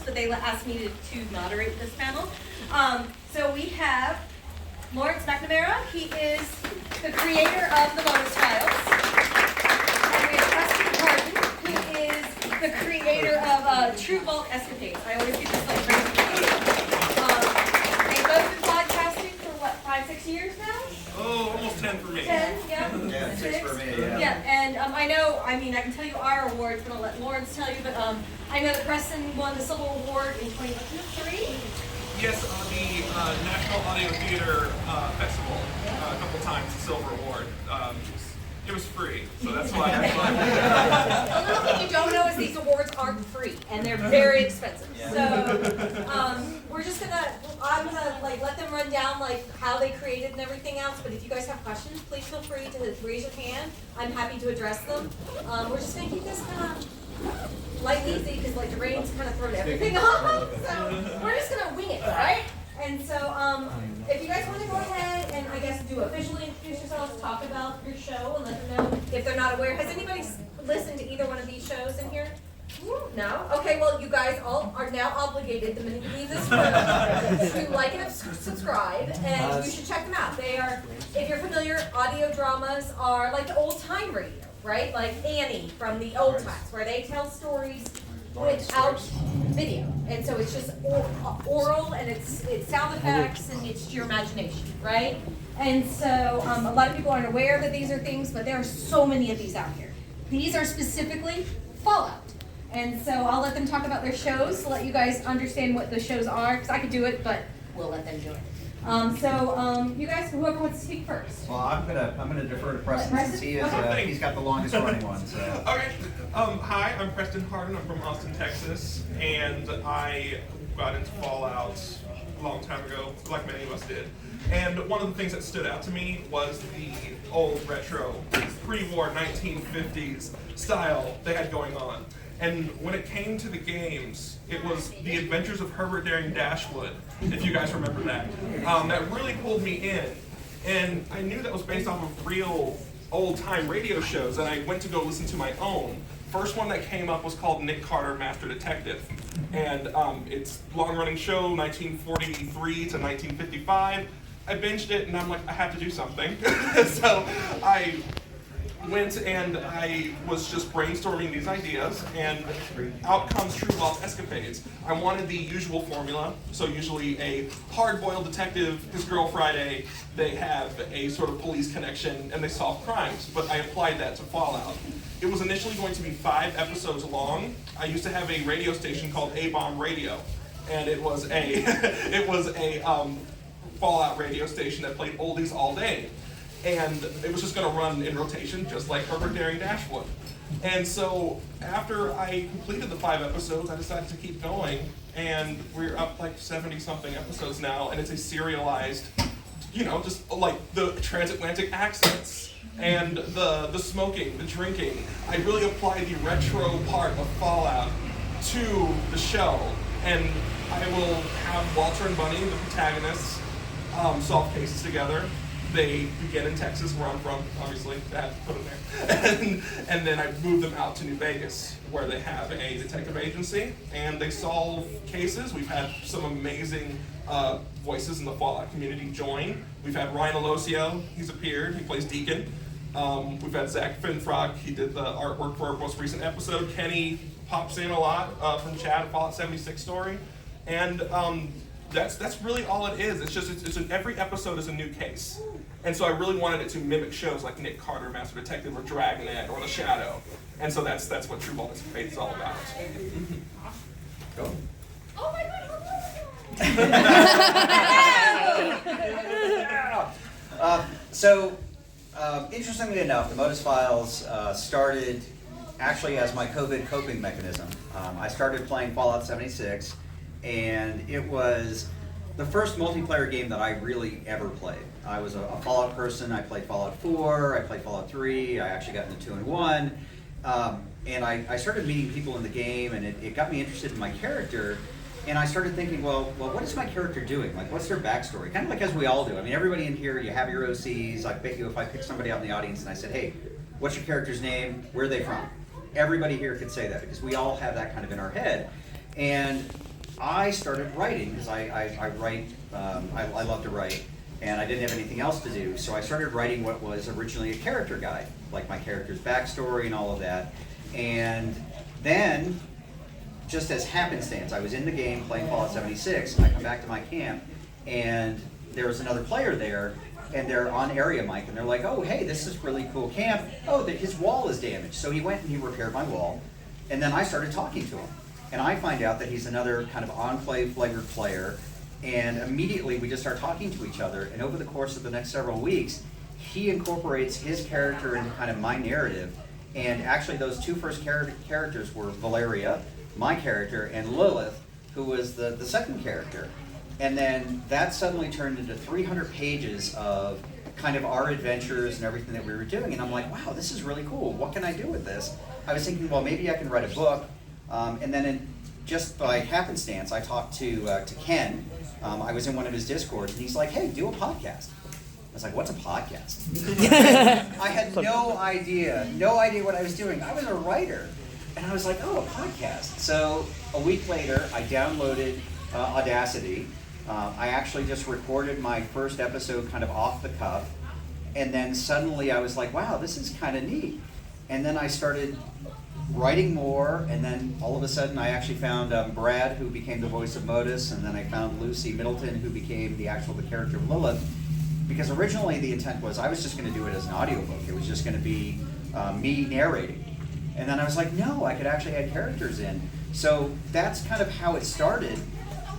but they asked me to moderate this panel. So we have Lawrence McNamara. He is the creator of the MODUS Files. And we have Krissi Williams, who is the creator of True Vault Escapades. I always get this like crazy. They've both been podcasting for what, 5-6 years now? Oh, almost 10 for me. 10, yeah. Yeah, 6 for me, yeah. Yeah, and I can tell you our awards, but I'll let Lawrence tell you, but I know that Preston won the Silver Award in 2023. Yes, on the National Audio Theater Festival, a couple times, the Silver Award. It was free, so that's why I'm fun. The little thing you don't know is these awards aren't free, and they're very expensive. Yeah. So I'm gonna like let them run down like how they created and everything else. But if you guys have questions, please feel free to raise your hand. I'm happy to address them. We're just gonna keep this kind of light and easy because like the rain's kind of thrown everything off. So we're just gonna wing it, all right? And so if you guys want to go ahead and I guess do officially introduce yourselves, talk about your show, and let them know if they're not aware. Has anybody listened to either one of these shows in here? No? Okay, well, you guys all are now obligated the minute you leave this room to like and subscribe, and you should check them out. They are, if you're familiar, audio dramas are like the old time radio, right? Like Annie from the old times, where they tell stories without video. And so it's just oral, and it's sound effects, and it's your imagination, right? And so a lot of people aren't aware that these are things, but there are so many of these out here. These are specifically Fallout. And so I'll let them talk about their shows to let you guys understand what the shows are, because I could do it, but we'll let them do it. You guys, whoever wants to speak first. Well, I'm gonna defer to Preston since he is he's got the longest running one. So. Okay. Hi, I'm Preston Harden. I'm from Austin, Texas, and I got into Fallout a long time ago, like many of us did. And one of the things that stood out to me was the old retro, pre-war 1950s style they had going on. And when it came to the games, it was The Adventures of Herbert Daring Dashwood, if you guys remember that. That really pulled me in. And I knew that was based off of real old-time radio shows, and I went to go listen to my own. First one that came up was called Nick Carter, Master Detective. And it's a long-running show, 1943 to 1955. I binged it, and I'm like, I have to do something. So I went and I was just brainstorming these ideas, and out comes True Vault Escapades. I wanted the usual formula, so usually a hard-boiled detective, his girl Friday, they have a sort of police connection, and they solve crimes, but I applied that to Fallout. It was initially going to be 5 episodes long. I used to have a radio station called A-Bomb Radio, and it was a Fallout radio station that played oldies all day. And it was just going to run in rotation, just like Herbert Daring Dashwood. And so after I completed the 5 episodes, I decided to keep going, and we're up like 70-something episodes now, and it's a serialized, just like the transatlantic accents and the smoking, the drinking. I really applied the retro part of Fallout to the show, and I will have Walter and Bunny, the protagonists, solve cases together. They begin in Texas, where I'm from, obviously, I had to put them there. And then I moved them out to New Vegas, where they have a detective agency, and they solve cases. We've had some amazing voices in the Fallout community join. We've had Ryan Alosio, he's appeared, he plays Deacon. We've had Zach Finfrock, he did the artwork for our most recent episode. Kenny pops in a lot from Chad, Fallout 76 story. And that's really all it is. Every episode is a new case. And so I really wanted it to mimic shows like Nick Carter, Master Detective, or Dragnet, or The Shadow. And so that's what True Vault Escapades is all about. Go. Oh my God! Interestingly enough, the MODUS Files started actually as my COVID coping mechanism. I started playing Fallout 76, and it was the first multiplayer game that I really ever played. I was a Fallout person. I played Fallout 4, I played Fallout 3, I actually got into 2 and 1. And I started meeting people in the game, and it got me interested in my character. And I started thinking, well, what is my character doing? Like, what's their backstory? Kind of like as we all do. I mean, everybody in here, you have your OCs. I bet you if I picked somebody out in the audience and I said, hey, what's your character's name? Where are they from? Everybody here could say that because we all have that kind of in our head. And I started writing, because I write, I love to write, and I didn't have anything else to do, so I started writing what was originally a character guide, like my character's backstory and all of that. And then, just as happenstance, I was in the game playing Fallout 76, and I come back to my camp, and there was another player there, and they're on area mic, and they're like, oh, hey, this is really cool camp. Oh, his wall is damaged. So he went and he repaired my wall, and then I started talking to him. And I find out that he's another kind of Enclave flavored player, and immediately we just start talking to each other, and over the course of the next several weeks, he incorporates his character into kind of my narrative, and actually those two first characters were Valeria, my character, and Lilith, who was the second character. And then that suddenly turned into 300 pages of kind of our adventures and everything that we were doing. And I'm like, wow, this is really cool. What can I do with this? I was thinking, well, maybe I can write a book. And then just by happenstance, I talked to Ken. I was in one of his Discords, and he's like, hey, do a podcast. I was like, what's a podcast? I had no idea what I was doing. I was a writer. And I was like, oh, a podcast. So a week later, I downloaded Audacity. I actually just recorded my first episode kind of off the cuff, and then suddenly I was like, wow, this is kind of neat. And then I started writing more, and then all of a sudden I actually found Brad, who became the voice of Modus, and then I found Lucy Middleton, who became the character of Lilith, because originally the intent was I was just going to do it as an audiobook. It was just going to be me narrating. And then I was like, no, I could actually add characters in. So that's kind of how it started.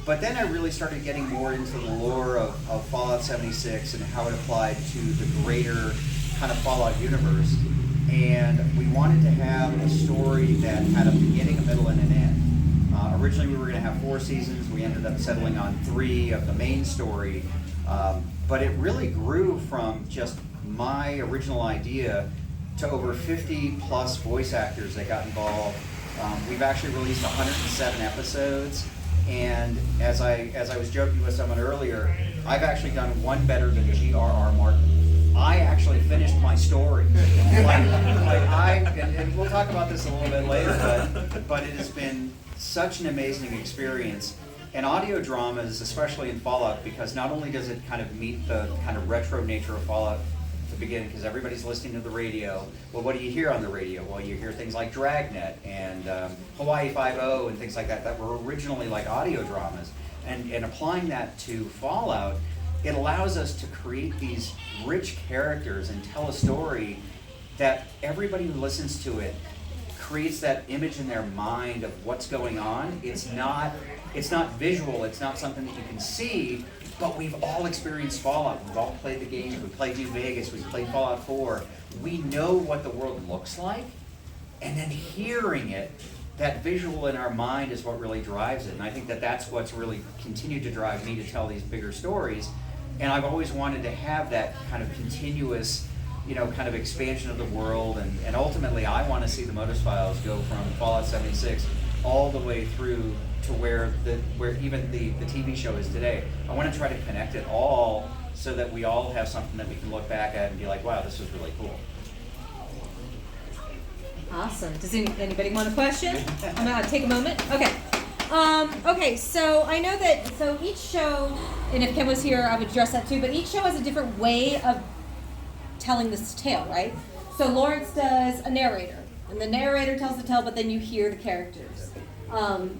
But then I really started getting more into the lore of Fallout 76 and how it applied to the greater kind of Fallout universe. And we wanted to have a story that had a beginning, a middle, and an end. Originally we were going to have 4 seasons. We ended up settling on 3 of the main story. But it really grew from just my original idea to over 50 plus voice actors that got involved. We've actually released 107 episodes. And as I was joking with someone earlier, I've actually done one better than G.R.R. Martin. I actually finished my story. And we'll talk about this a little bit later, but it has been such an amazing experience. And audio dramas, especially in Fallout, because not only does it kind of meet the kind of retro nature of Fallout to begin, because everybody's listening to the radio. Well, what do you hear on the radio? Well, you hear things like Dragnet and Hawaii 5.0 and things like that were originally like audio dramas. And applying that to Fallout, it allows us to create these rich characters and tell a story that everybody who listens to it creates that image in their mind of what's going on. It's not visual, it's not something that you can see, but we've all experienced Fallout. We've all played the game. We played New Vegas. We played Fallout 4. We know what the world looks like, and then hearing it, that visual in our mind is what really drives it. And I think that that's what's really continued to drive me to tell these bigger stories. And I've always wanted to have that kind of continuous, kind of expansion of the world. And ultimately, I want to see the MODUS Files go from Fallout 76 all the way through to where even the TV show is today. I want to try to connect it all so that we all have something that we can look back at and be like, wow, this was really cool. Awesome. Does anybody want a question? I'm going to take a moment. Okay. Okay, so I know that, each show, and if Ken was here, I would address that too, but each show has a different way of telling this tale, right? So Lawrence does a narrator, and the narrator tells the tale, but then you hear the characters.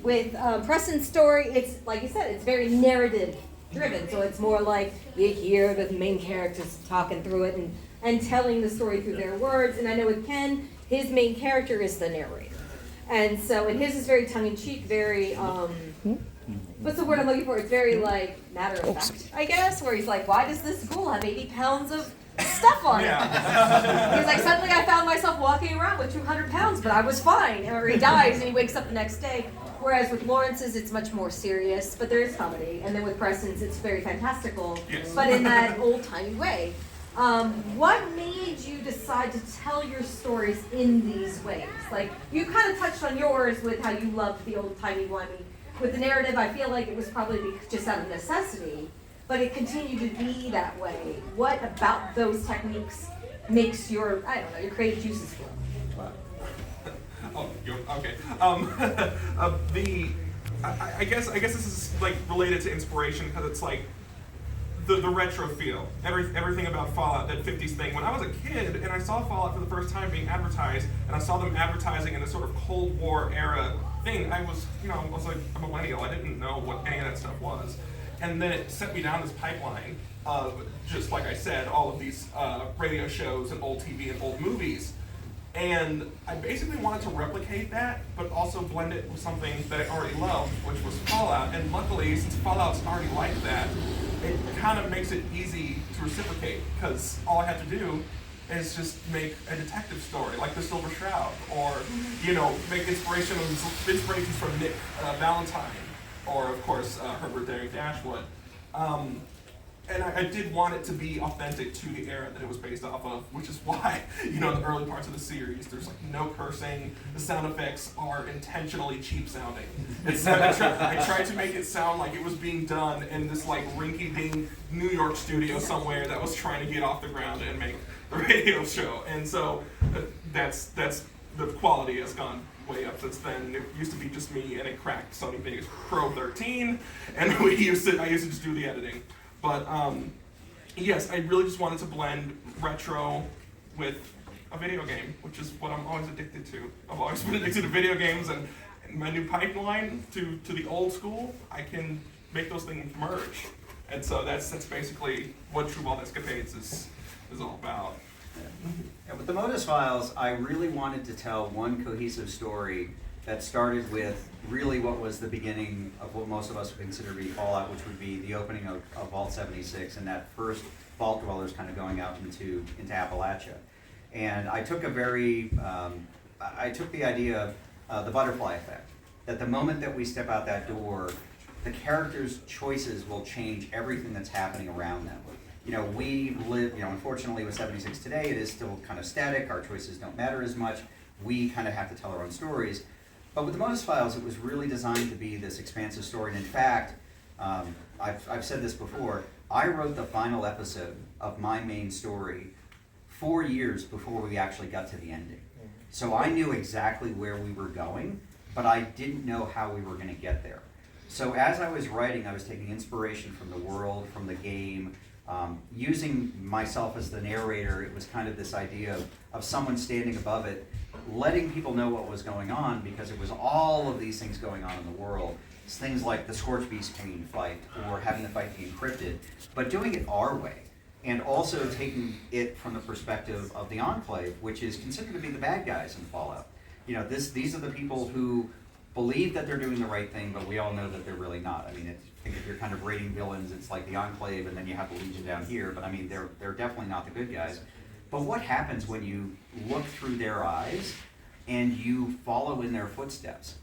With Preston's story, it's, like you said, it's very narrative driven, so it's more like you hear the main characters talking through it and telling the story through their words. And I know with Ken, his main character is the narrator. And his is very tongue-in-cheek, very, what's the word I'm looking for? It's very, matter of fact, I guess, where he's like, why does this bull have 80 pounds of stuff on it? He's like, suddenly I found myself walking around with 200 pounds, but I was fine. Or he dies and he wakes up the next day. Whereas with Lawrence's, it's much more serious, but there is comedy. And then with Preston's, it's very fantastical, but in that old-timey way. What made you decide to tell your stories in these ways? Like, you kind of touched on yours with how you loved the old-timey-wimey. With the narrative, I feel like it was probably just out of necessity, but it continued to be that way. What about those techniques makes your creative juices flow? Oh, okay. I guess this is like related to inspiration because it's like the retro feel, everything about Fallout, that 50s thing. When I was a kid and I saw Fallout for the first time being advertised, and I saw them advertising in a sort of Cold War era thing, I was like a millennial. I didn't know what any of that stuff was. And then it set me down this pipeline of, just like I said, all of these radio shows and old TV and old movies. And I basically wanted to replicate that, but also blend it with something that I already loved, which was Fallout. And luckily, since Fallout's already like that, it kind of makes it easy to reciprocate, because all I have to do is just make a detective story, like The Silver Shroud, or, make inspirations from Nick Valentine, or, of course, Herbert Derry Dashwood. And I did want it to be authentic to the era that it was based off of, which is why, in the early parts of the series, there's like no cursing. The sound effects are intentionally cheap sounding. I tried to make it sound like it was being done in this like rinky-dink New York studio somewhere that was trying to get off the ground and make the radio show. And so that's the quality has gone way up since then. It used to be just me and a cracked Sony Vegas Pro 13, and I used to just do the editing. But yes, I really just wanted to blend retro with a video game, which is what I'm always addicted to. I've always been addicted to video games, and my new pipeline to the old school, I can make those things merge. And so that's basically what True Vault Escapades is all about. Yeah, with the MODUS Files, I really wanted to tell one cohesive story that started with really what was the beginning of what most of us would consider to be Fallout, which would be the opening of Vault 76 and that first Vault Dwellers kind of going out into Appalachia. And I took I took the idea of the butterfly effect, that the moment that we step out that door, the characters' choices will change everything that's happening around them. We live, unfortunately with 76 today, it is still kind of static, our choices don't matter as much, we kind of have to tell our own stories. But with the MODUS Files, it was really designed to be this expansive story. And in fact, I've said this before, I wrote the final episode of my main story 4 years before we actually got to the ending. So I knew exactly where we were going, but I didn't know how we were going to get there. So as I was writing, I was taking inspiration from the world, from the game, using myself as the narrator. It was kind of this idea of someone standing above it, letting people know what was going on, because it was all of these things going on in the world. It's things like the Scorch Beast Queen fight, or having the fight be encrypted, but doing it our way, and also taking it from the perspective of the Enclave, which is considered to be the bad guys in Fallout. These are the people who believe that they're doing the right thing, but we all know that they're really not. I mean, I think if you're kind of rating villains, it's like the Enclave, and then you have the Legion down here, but I mean, they're definitely not the good guys. But what happens when you look through their eyes and you follow in their footsteps?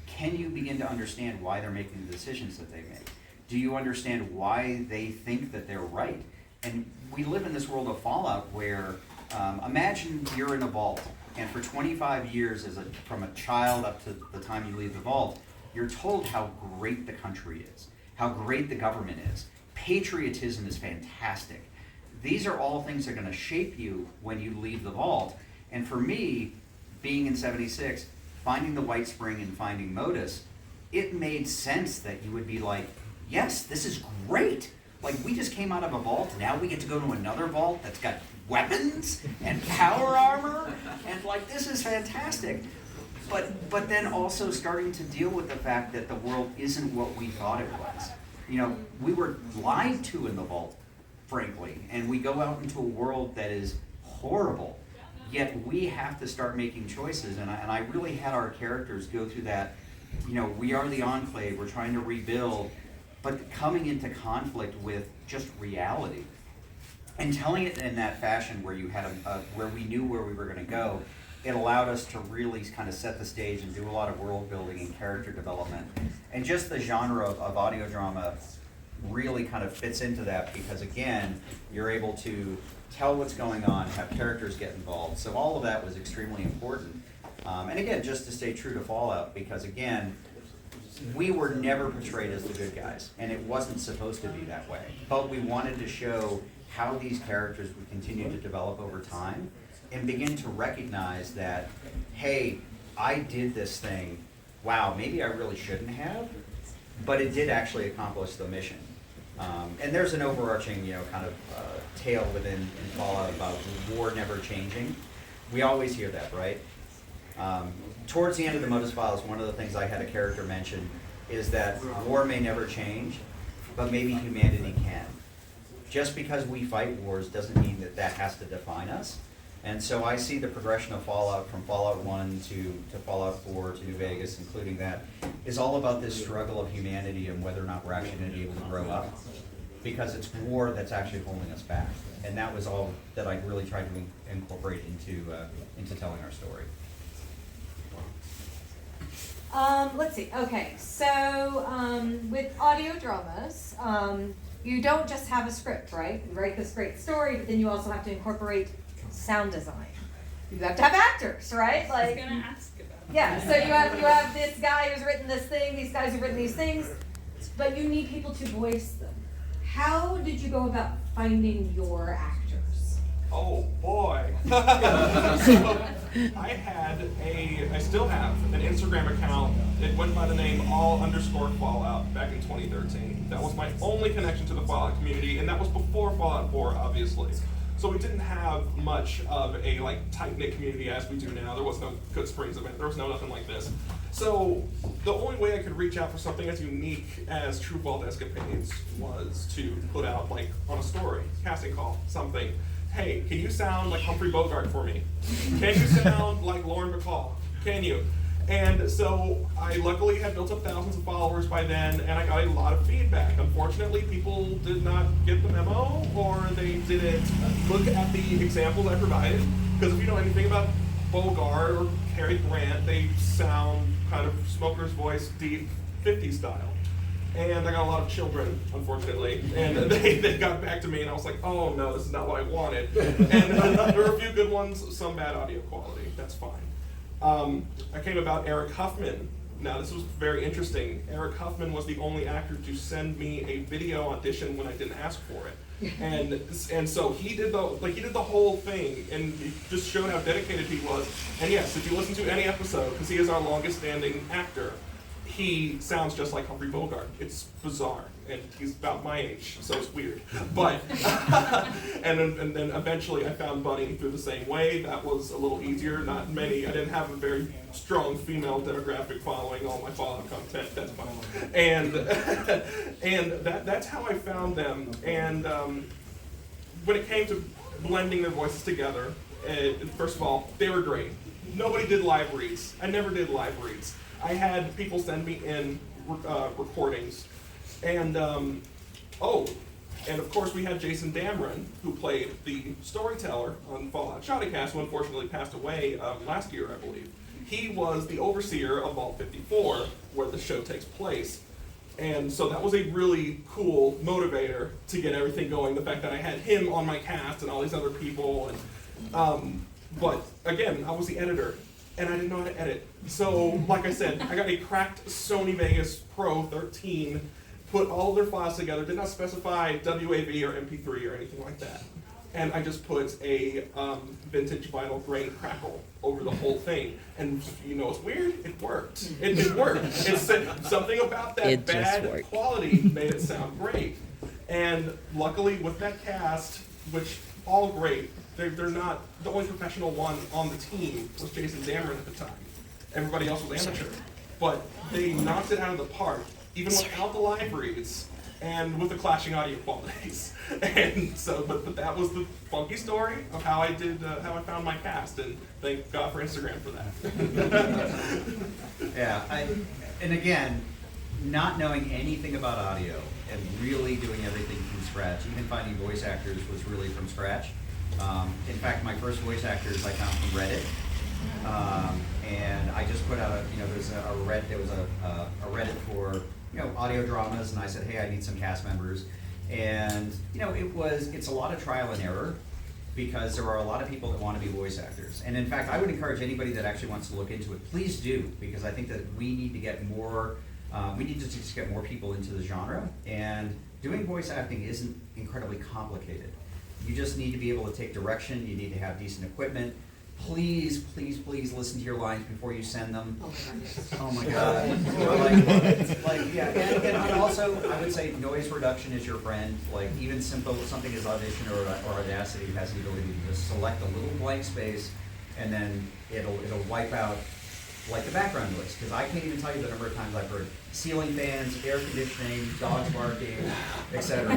Can you begin to understand why they're making the decisions that they make? Do you understand why they think that they're right? And we live in this world of Fallout where, imagine you're in a vault, and for 25 years, from a child up to the time you leave the vault, you're told how great the country is, how great the government is. Patriotism is fantastic. These are all things that are going to shape you when you leave the vault. And for me, being in 76, finding the White Spring and finding MODUS, it made sense that you would be like, yes, this is great. Like, we just came out of a vault, now we get to go to another vault that's got weapons and power armor, and like, this is fantastic. But then also starting to deal with the fact that the world isn't what we thought it was. We were lied to in the vault, frankly, and we go out into a world that is horrible, yet we have to start making choices. And I really had our characters go through that, we are the Enclave, we're trying to rebuild, but coming into conflict with just reality. And telling it in that fashion where you had where we knew where we were going to go, it allowed us to really kind of set the stage and do a lot of world building and character development. And just the genre of audio drama really kind of fits into that, because again, you're able to tell what's going on, have characters get involved. So all of that was extremely important. And again, just to stay true to Fallout, because again, we were never portrayed as the good guys, and it wasn't supposed to be that way. But we wanted to show how these characters would continue to develop over time and begin to recognize that, hey, I did this thing, wow, maybe I really shouldn't have, but it did actually accomplish the mission. And there's an overarching, kind of tale within Fallout about war never changing. We always hear that, right? Towards the end of the MODUS Files, one of the things I had a character mention is that war may never change, but maybe humanity can. Just because we fight wars doesn't mean that that has to define us. And so I see the progression of Fallout from Fallout 1 to Fallout 4 to New Vegas, including that, is all about this struggle of humanity and whether or not we're actually going to be able to grow up. Because it's war that's actually holding us back. And that was all that I really tried to incorporate into telling our story. Let's see. Okay, so with audio dramas, you don't just have a script, right? You write this great story, but then you also have to incorporate sound design. You have to have actors, right? I was gonna ask about that. Yeah. So you have this guy who's written this thing, these guys who've written these things, but you need people to voice them. How did you go about finding your actors? Oh boy. So I still have an Instagram account. It went by the name all_Fallout back in 2013. That was my only connection to the Fallout community, and that was before Fallout 4, obviously. So we didn't have much of a tight-knit community as we do now. There was no Goodsprings event. There was nothing like this. So the only way I could reach out for something as unique as True Vault Escapades was to put out on a story, casting call, something. Hey, can you sound like Humphrey Bogart for me? Can you sound like Lauren McCall? Can you? And so I luckily had built up thousands of followers by then, and I got a lot of feedback. Unfortunately, people did not get the memo, or they didn't look at the examples I provided. Because if you know anything about Bogart or Cary Grant, they sound kind of smoker's voice, deep 50s style. And I got a lot of children, unfortunately, and they got back to me, and I was like, oh no, this is not what I wanted. And there were a few good ones, some bad audio quality, that's fine. I came about Eric Huffman. Now this was very interesting. Eric Huffman was the only actor to send me a video audition when I didn't ask for it. And so he did the whole thing, and he just showed how dedicated he was. And yes, if you listen to any episode, because he is our longest standing actor, he sounds just like Humphrey Bogart. It's bizarre, and he's about my age, so it's weird. But and then eventually I found Bunny through the same way. That was a little easier. Not many. I didn't have a very strong female demographic following all my Fallout content. That's fine. And that's how I found them. And when it came to blending their voices together, first of all, they were great. Nobody did live reads. I never did live reads. I had people send me in recordings, and and of course we had Jason Dameron, who played the storyteller on Fallout Shoddycast, who unfortunately passed away last year, I believe. He was the overseer of Vault 54, where the show takes place. And so that was a really cool motivator to get everything going, the fact that I had him on my cast and all these other people. And but again, I was the editor, and I didn't know how to edit. So, like I said, I got a cracked Sony Vegas Pro 13, put all of their files together, did not specify WAV or MP3 or anything like that. And I just put a vintage vinyl grain crackle over the whole thing. And you know what's weird? It worked. It worked. It's something about that bad quality made it sound great. And luckily with that cast, which all great, they're not, the only professional one on the team was Jason Dameron at the time. Everybody else was amateur. But they knocked it out of the park, even without the live reads and with the clashing audio qualities. And so, but that was the funky story of how I did, how I found my cast, and thank God for Instagram for that. Yeah, and again, not knowing anything about audio and really doing everything from scratch, even finding voice actors was really from scratch. In fact, my first voice actors I found from Reddit, and I just put out there was a Reddit for audio dramas, and I said, hey, I need some cast members, and it's a lot of trial and error, because there are a lot of people that want to be voice actors. And in fact, I would encourage anybody that actually wants to look into it, please do, because I think that we need to get more, just get more people into the genre, and doing voice acting isn't incredibly complicated. You just need to be able to take direction, you need to have decent equipment, please, please, please listen to your lines before you send them. Oh my God. Oh my God. Like, yeah, and also, I would say noise reduction is your friend. Like, even simple, something as Audition or Audacity has the ability to just select a little blank space, and then it'll wipe out like the background noise, because I can't even tell you the number of times I've heard ceiling fans, air conditioning, dogs barking, etc.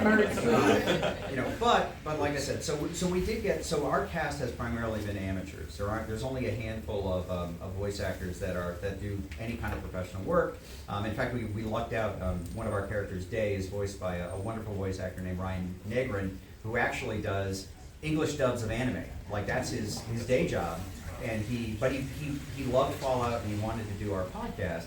You know, but like I said, so we did get, so our cast has primarily been amateurs. There's only a handful of voice actors that do any kind of professional work. In fact, we lucked out. One of our characters, Day, is voiced by a wonderful voice actor named Ryan Negrin, who actually does English dubs of anime. Like, that's his day job. And he loved Fallout, and he wanted to do our podcast.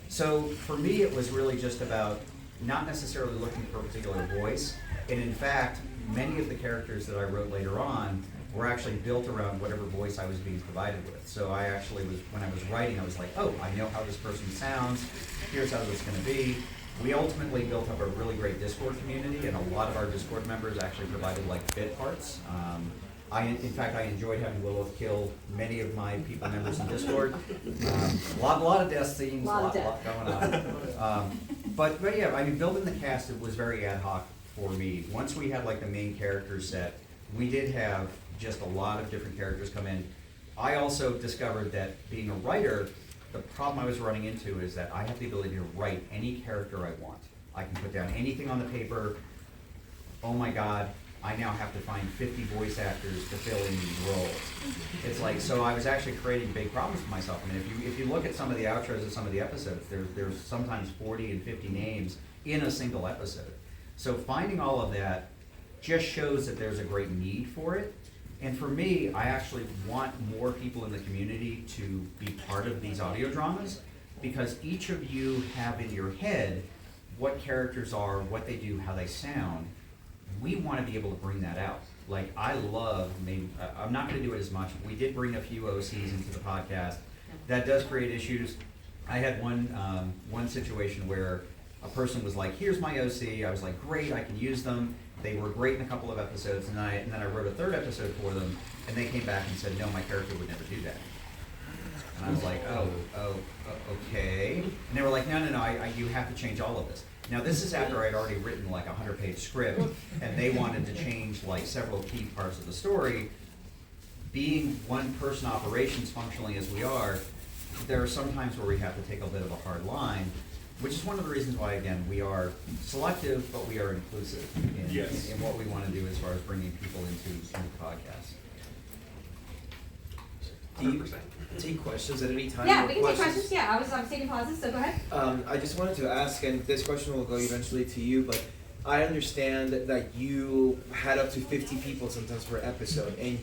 So for me, it was really just about not necessarily looking for a particular voice. And in fact, many of the characters that I wrote later on were actually built around whatever voice I was being provided with. So I actually was, when I was writing, I was like, oh, I know how this person sounds. Here's how it's going to be. We ultimately built up a really great Discord community, and a lot of our Discord members actually provided like bit parts. In fact, I enjoyed having Lilith kill many of my people members in Discord. A lot of death scenes, a lot going on. But yeah, I mean, building the cast, it was very ad hoc for me. Once we had like the main character set, we did have just a lot of different characters come in. I also discovered that being a writer, the problem I was running into is that I have the ability to write any character I want. I can put down anything on the paper. Oh my God, I now have to find 50 voice actors to fill in these roles. It's like, so I was actually creating big problems for myself. I mean, if you look at some of the outros of some of the episodes, there's sometimes 40 and 50 names in a single episode. So finding all of that just shows that there's a great need for it. And for me, I actually want more people in the community to be part of these audio dramas, because each of you have in your head what characters are, what they do, how they sound. We want to be able to bring that out. Like, I love, I'm not going to do it as much. We did bring a few OCs into the podcast. That does create issues. I had one situation where a person was like, here's my OC. I was like, great, I can use them. They were great in a couple of episodes, and then I wrote a third episode for them, and they came back and said, no, my character would never do that. And I was like, okay. And they were like, no, you have to change all of this. Now, this is after I'd already written like a 100-page script, and they wanted to change like several key parts of the story. Being one-person operations functionally as we are, there are some times where we have to take a bit of a hard line, which is one of the reasons why, again, we are selective, but we are inclusive in what we want to do as far as bringing people into the podcast. 100%. Take questions at any time? Yeah, we can take questions. Yeah, I was taking pauses, so go ahead. I just wanted to ask, and this question will go eventually to you, but I understand that you had up to 50 people sometimes per episode, and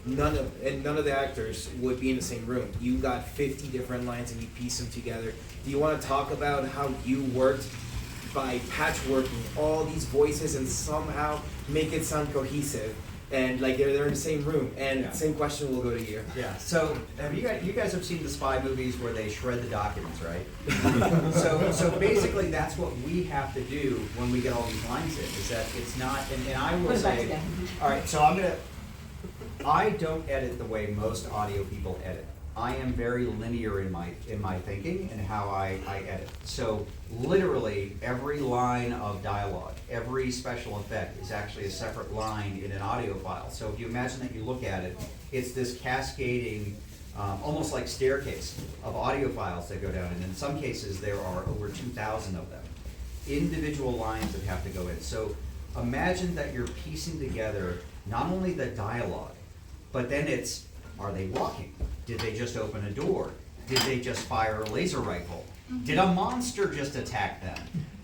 none of the actors would be in the same room. You got 50 different lines and you pieced them together. Do you want to talk about how you worked by patchworking all these voices and somehow make it sound cohesive? And like they're in the same room, and same question will go to you. Yeah. So have you guys have seen the spy movies where they shred the documents, right? so basically that's what we have to do when we get all these lines in. Is that it's not, and I will say, all right. So I don't edit the way most audio people edit. I am very linear in my thinking and how I edit. So literally every line of dialogue, every special effect is actually a separate line in an audio file. So if you imagine that you look at it, it's this cascading, almost like staircase of audio files that go down. And in some cases there are over 2,000 of them. Individual lines that have to go in. So imagine that you're piecing together not only the dialogue, but then it's, are they walking? Did they just open a door? Did they just fire a laser rifle? Did a monster just attack them?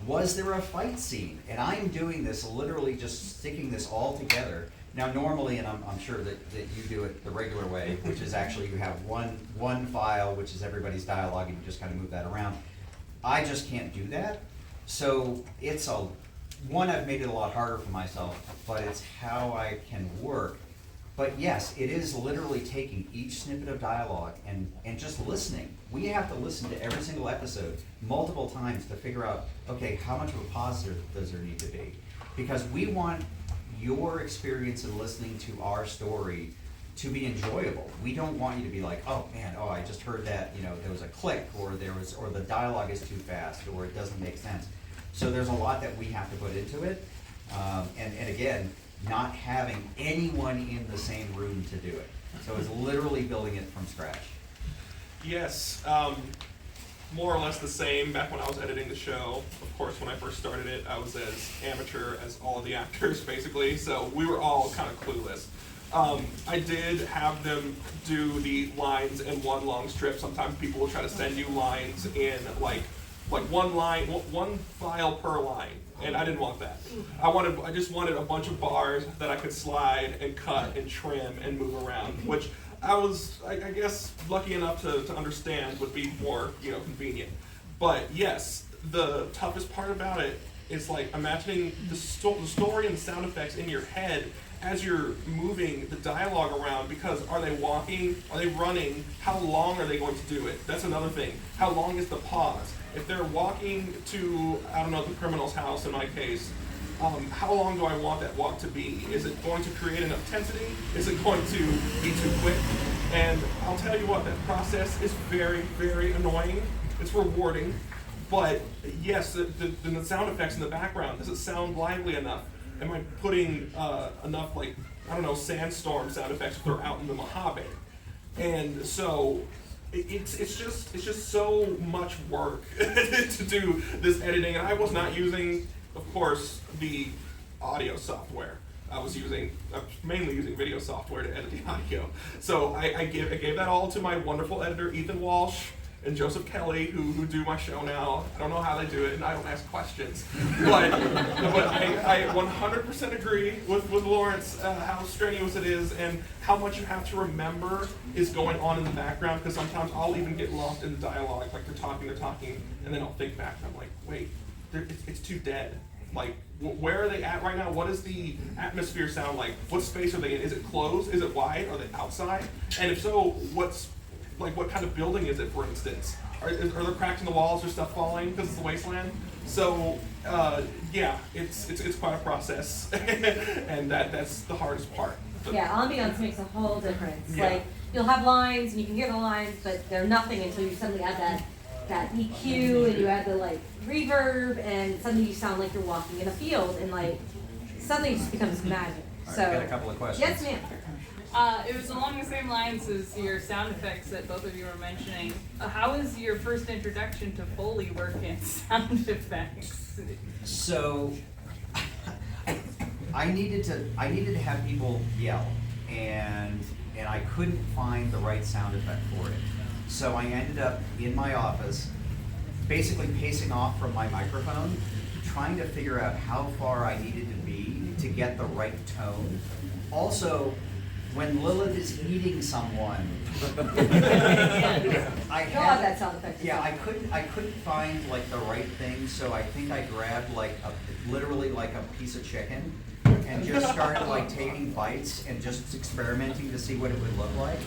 Was there a fight scene? And I'm doing this, literally just sticking this all together. Now normally, and I'm sure that you do it the regular way, which is actually you have one file, which is everybody's dialogue, and you just kind of move that around. I just can't do that. So it's I've made it a lot harder for myself, but it's how I can work. But yes, it is literally taking each snippet of dialogue and just listening. We have to listen to every single episode multiple times to figure out, okay, how much of a pause does there need to be? Because we want your experience in listening to our story to be enjoyable. We don't want you to be like, oh man, oh I just heard that, you know, there was a click, or the dialogue is too fast, or it doesn't make sense. So there's a lot that we have to put into it, and again, not having anyone in the same room to do it. So it's literally building it from scratch. Yes, more or less the same back when I was editing the show. Of course, when I first started it, I was as amateur as all of the actors, basically, so we were all kind of clueless. I did have them do the lines in one long strip. Sometimes people will try to send you lines in like one file per line, and I didn't want that. I just wanted a bunch of bars that I could slide and cut and trim and move around, which I was, I guess, lucky enough to understand would be more, you know, convenient. But yes, the toughest part about it is like imagining the story and the sound effects in your head as you're moving the dialogue around, because are they walking, are they running, how long are they going to do it? That's another thing. How long is the pause? If they're walking to, I don't know, the criminal's house in my case, how long do I want that walk to be? Is it going to create enough tensity? Is it going to be too quick? And I'll tell you what, that process is very, very annoying. It's rewarding, but yes, the sound effects in the background, does it sound lively enough? Am I putting enough, like, I don't know, sandstorm sound effects if they're out in the Mojave? And so it's just so much work to do this editing, and I was not using, of course, the audio software. I was mainly using video software to edit the audio. So I gave that all to my wonderful editor, Ethan Walsh, and Joseph Kelly, who do my show now. I don't know how they do it, and I don't ask questions. But I 100% agree with Lawrence, how strenuous it is and how much you have to remember is going on in the background, because sometimes I'll even get lost in the dialogue, like they're talking, and then I'll think back, and I'm like, wait, it's too dead. Like, where are they at right now? What does the atmosphere sound like? What space are they in? Is it closed? Is it wide? Are they outside? And if so, what kind of building is it, for instance? Are there cracks in the walls or stuff falling because it's the wasteland? So, yeah, it's quite a process, and that's the hardest part. Yeah, ambiance makes a whole difference. Yeah. Like, you'll have lines, and you can hear the lines, but they're nothing until you suddenly add that EQ, and you add the, like, reverb, and suddenly you sound like you're walking in a field, and, like, suddenly it just becomes magic. All right, So, I got a couple of questions. yes, ma'am. It was along the same lines as your sound effects that both of you were mentioning. How was your first introduction to Foley work and sound effects? So I needed to have people yell, and I couldn't find the right sound effect for it. So I ended up in my office, basically pacing off from my microphone, trying to figure out how far I needed to be to get the right tone. Also, when Lilith is eating someone, I God, that sound effect. yeah, I couldn't find like the right thing, so I think I grabbed like literally like a piece of chicken and just started like taking bites and just experimenting to see what it would look like.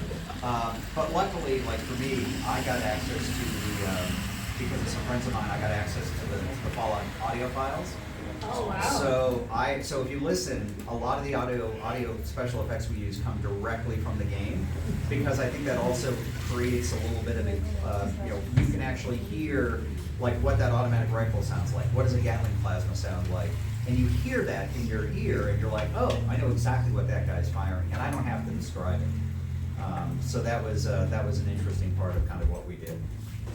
But luckily, like for me, I got access to the because of some friends of mine, I got access to the Fallout audio files. Oh, wow. So if you listen, a lot of the audio special effects we use come directly from the game, because I think that also creates a little bit of you can actually hear like what that automatic rifle sounds like. What does a Gatling plasma sound like? And you hear that in your ear, and you're like, oh, I know exactly what that guy's firing, and I don't have to describe it. So that was an interesting part of kind of what we did.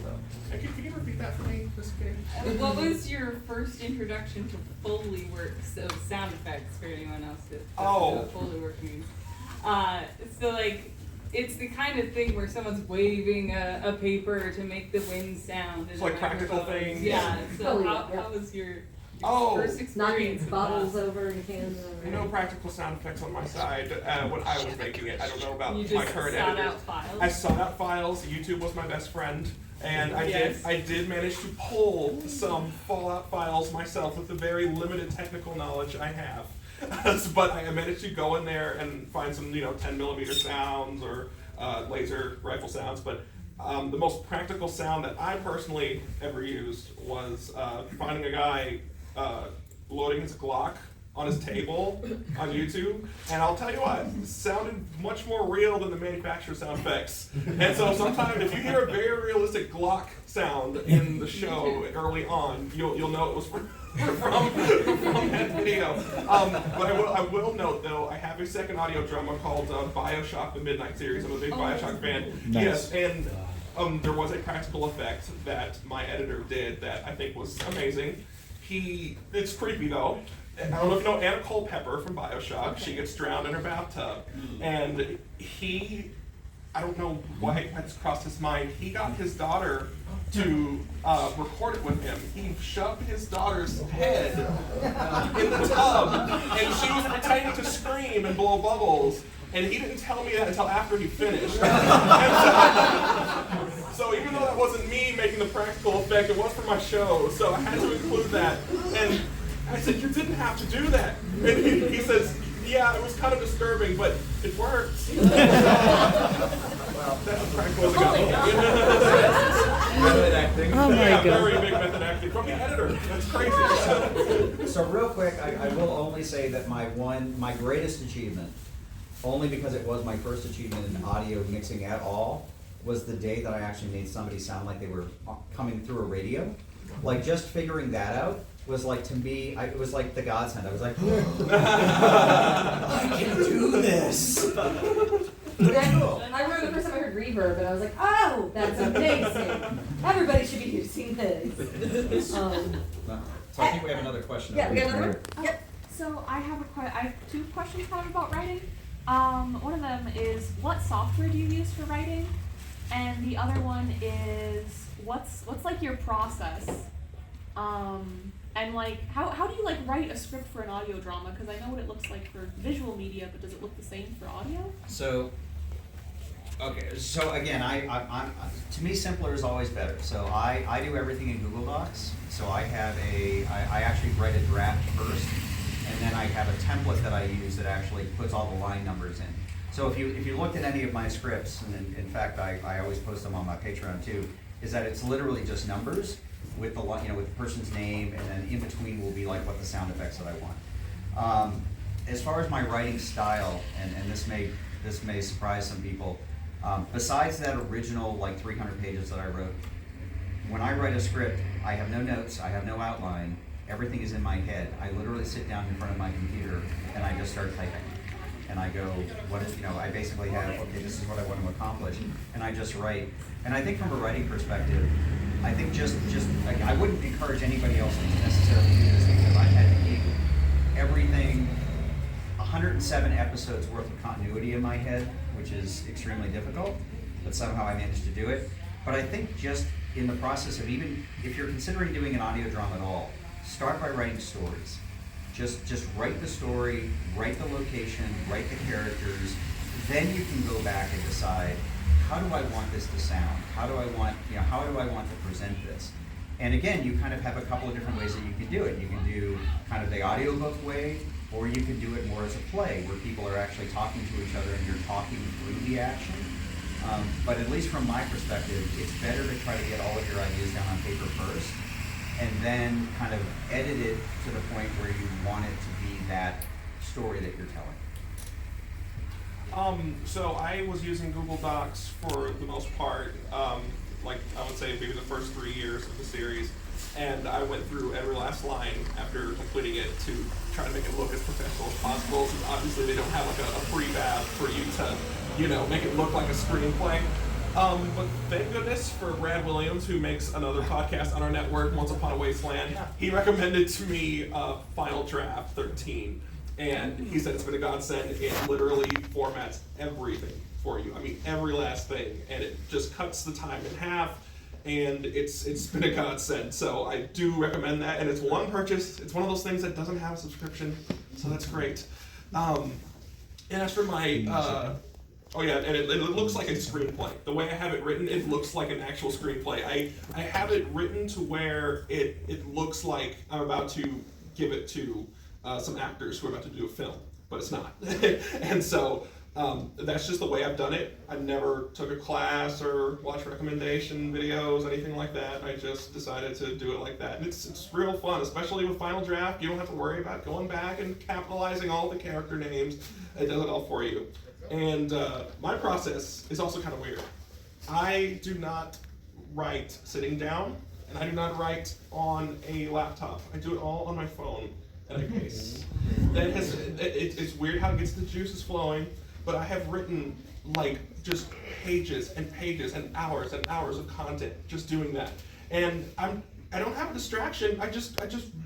So. Can you repeat that for me, Ms. King? What was your first introduction to Foley work, so sound effects for anyone else that doesn't know what Foley work means? So like, it's the kind of thing where someone's waving a paper to make the wind sound. It's like practical things. Yeah, so Foley, how yeah. was your Oh, first experience Knocking with bottles that? over and cans over. no practical sound effects on my side when I was making it. I don't know about You my just current sought editors. out files? I sought out files. YouTube was my best friend, and Yes. I did manage to pull some Fallout files myself with the very limited technical knowledge I have. But I managed to go in there and find some 10mm sounds or laser rifle sounds. But the most practical sound that I personally ever used was finding a guy loading his Glock on his table on YouTube, and I'll tell you what, it sounded much more real than the manufacturer sound effects. And so sometimes if you hear a very realistic Glock sound in the show early on, you'll know it was from that video. But I will note though, I have a second audio drama called BioShock: The Midnight Series. I'm a big BioShock fan. Nice. Yes, and there was a practical effect that my editor did that I think was amazing. It's creepy though. I don't know if you know Anna Culpepper from BioShock. She gets drowned in her bathtub, and I don't know why it's crossed his mind. He got his daughter to record it with him. He shoved his daughter's head in the tub, and she was pretending to scream and blow bubbles. And he didn't tell me that until after he finished. So even though that wasn't me making the practical effect, it was for my show. So I had to include that. And I said, you didn't have to do that. And he says, yeah, it was kind of disturbing, but it works. Well, that's as practical as it goes. Method acting. Oh my Yeah, God. very big method acting from the editor. That's crazy. So real quick, I will only say that my greatest achievement, only because it was my first achievement in audio mixing at all, was the day that I actually made somebody sound like they were coming through a radio. Like just figuring that out was like, to me, it was like the godsend. I was like, I can do this. I remember the first time I heard reverb, and I was like, oh, that's amazing. Everybody should be using this. So I think we have another question. Yeah, we got another one? Yep. So I have two questions kind of about writing. One of them is, what software do you use for writing? And the other one is, what's like your process? And like, how do you like write a script for an audio drama? Because I know what it looks like for visual media, but does it look the same for audio? So, okay, so again, I'm to me, simpler is always better. So I do everything in Google Docs. So I actually write a draft first, and then I have a template that I use that actually puts all the line numbers in. So if you looked at any of my scripts, and in fact I always post them on my Patreon too, is that it's literally just numbers with the with the person's name, and then in between will be like what the sound effects that I want. As far as my writing style, and this may surprise some people, besides that original like 300 pages that I wrote, when I write a script, I have no notes, I have no outline, everything is in my head. I literally sit down in front of my computer and I just start typing. And I go, I basically have, okay, this is what I want to accomplish, and I just write. And I think from a writing perspective, I think just like, I wouldn't encourage anybody else to necessarily do this, because I had to keep everything, 107 episodes worth of continuity in my head, which is extremely difficult, but somehow I managed to do it. But I think just in the process of, even if you're considering doing an audio drama at all, start by writing stories. Just write the story, write the location, write the characters, then you can go back and decide, how do I want this to sound? How do I want to present this? And again, you kind of have a couple of different ways that you can do it. You can do kind of the audiobook way, or you can do it more as a play, where people are actually talking to each other and you're talking through the action. But at least from my perspective, it's better to try to get all of your ideas down on paper first, and then kind of edit it to the point where you want it to be that story that you're telling. So I was using Google Docs for the most part, like I would say maybe the first 3 years of the series, and I went through every last line after completing it to try to make it look as professional as possible, since obviously they don't have like a pre-bath for you to, make it look like a screenplay. But thank goodness for Brad Williams, who makes another podcast on our network, Once Upon a Wasteland. He recommended to me Final Draft 13, and he said it's been a godsend. It literally formats everything for you. I mean, every last thing, and it just cuts the time in half, and it's been a godsend. So I do recommend that, and it's one purchase. It's one of those things that doesn't have a subscription, so that's great. And as for my oh yeah, and it looks like a screenplay. The way I have it written, it looks like an actual screenplay. I have it written to where it looks like I'm about to give it to some actors who are about to do a film, but it's not. And so That's just the way I've done it. I never took a class or watched recommendation videos, anything like that. I just decided to do it like that. And it's real fun, especially with Final Draft. You don't have to worry about going back and capitalizing all the character names. It does it all for you. And my process is also kind of weird. I do not write sitting down, and I do not write on a laptop. I do it all on my phone and I pace. It's weird how it gets the juices flowing. But I have written like just pages and pages and hours of content just doing that. And I don't have a distraction. I just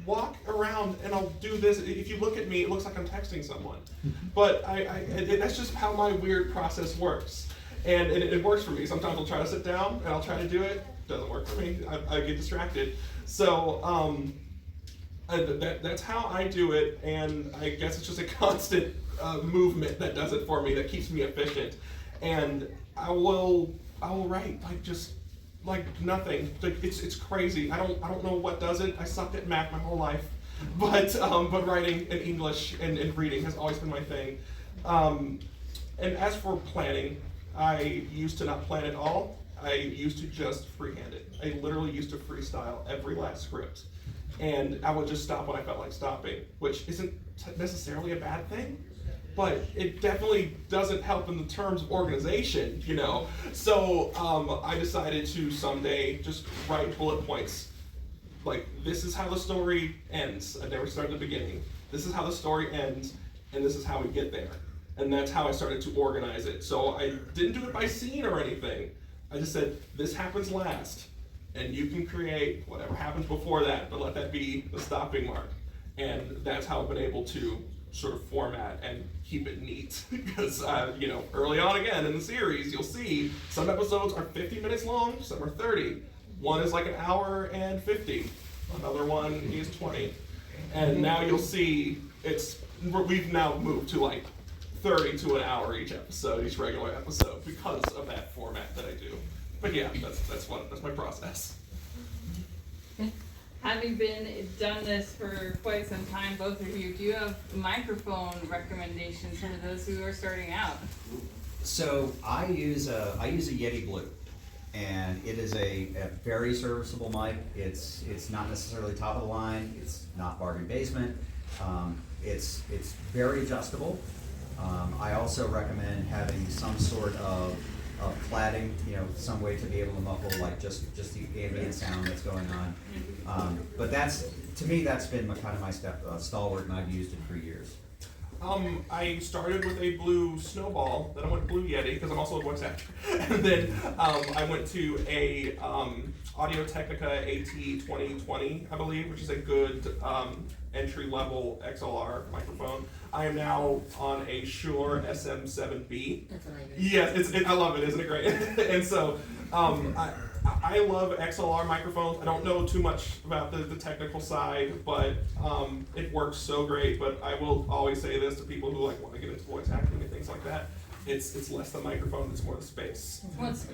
walk around and I'll do this. If you look at me, it looks like I'm texting someone. But that's just how my weird process works. And it works for me. Sometimes I'll try to sit down and I'll try to do it. Doesn't work for me. I get distracted. So that's how I do it. And I guess it's just a constant movement that does it for me, that keeps me efficient. And I will write like nothing. Like it's crazy. I don't know what does it. I sucked at math my whole life, but writing and English and reading has always been my thing. And as for planning, I used to not plan at all. I used to just freehand it. I literally used to freestyle every last script. And I would just stop when I felt like stopping, which isn't necessarily a bad thing, but it definitely doesn't help in the terms of organization, you know? So I decided to someday just write bullet points. Like, this is how the story ends. I never started at the beginning. This is how the story ends, and this is how we get there. And that's how I started to organize it. So I didn't do it by scene or anything. I just said, this happens last. And you can create whatever happens before that, but let that be the stopping mark. And that's how I've been able to sort of format and keep it neat. Because, early on again in the series, you'll see some episodes are 50 minutes long, some are 30. One is like an hour and 50. Another one is 20. And now you'll see we've now moved to like 30 to an hour each episode, each regular episode, because of that format that I do. But yeah, that's my process. Having done this for quite some time, both of you, do you have microphone recommendations for those who are starting out? So I use a Yeti Blue, and it is a very serviceable mic. It's not necessarily top of the line. It's not bargain basement. It's very adjustable. I also recommend having some sort of cladding, some way to be able to muffle like just the ambient sound that's going on. But to me, that's been kind of my stalwart, and I've used it for years. I started with a blue Snowball, then I went blue Yeti, because I'm also a voice actor. And then I went to a Audio-Technica AT2020, I believe, which is a good entry-level XLR microphone. I am now on a Shure SM7B. That's what I use. Yes, I love it, isn't it great? And so I love XLR microphones. I don't know too much about the technical side, but it works so great. But I will always say this to people who want to get into voice acting and things like that. It's less the microphone, it's more the space.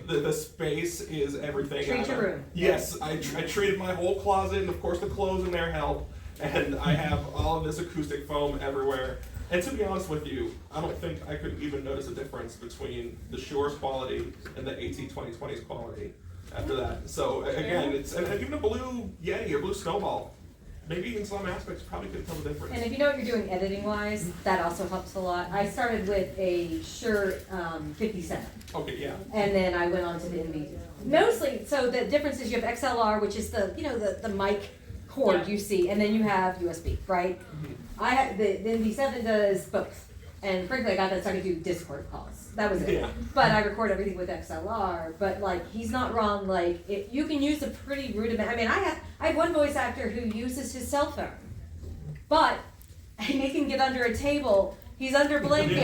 The space is everything. Treat your room. Yes, I treated my whole closet, and of course the clothes in there help. And I have all of this acoustic foam everywhere. And to be honest with you, I don't think I could even notice a difference between the Shure's quality and the AT2020's quality after that. So again, and even a blue Yeti or blue Snowball, maybe in some aspects probably could tell the difference. And if you know what you're doing editing wise, that also helps a lot. I started with a Shure 57. Okay, yeah. And then I went on to the NV. Mostly, so the difference is you have XLR, which is the mic cord you see, and then you have USB, right? Mm-hmm. I had the NV7 does both, and frankly, I got that so I could do Discord calls. That was it. Yeah. But I record everything with XLR. But he's not wrong. You can use a pretty rudiment. I mean, I have one voice actor who uses his cell phone, but he can get under a table. He's under blankets.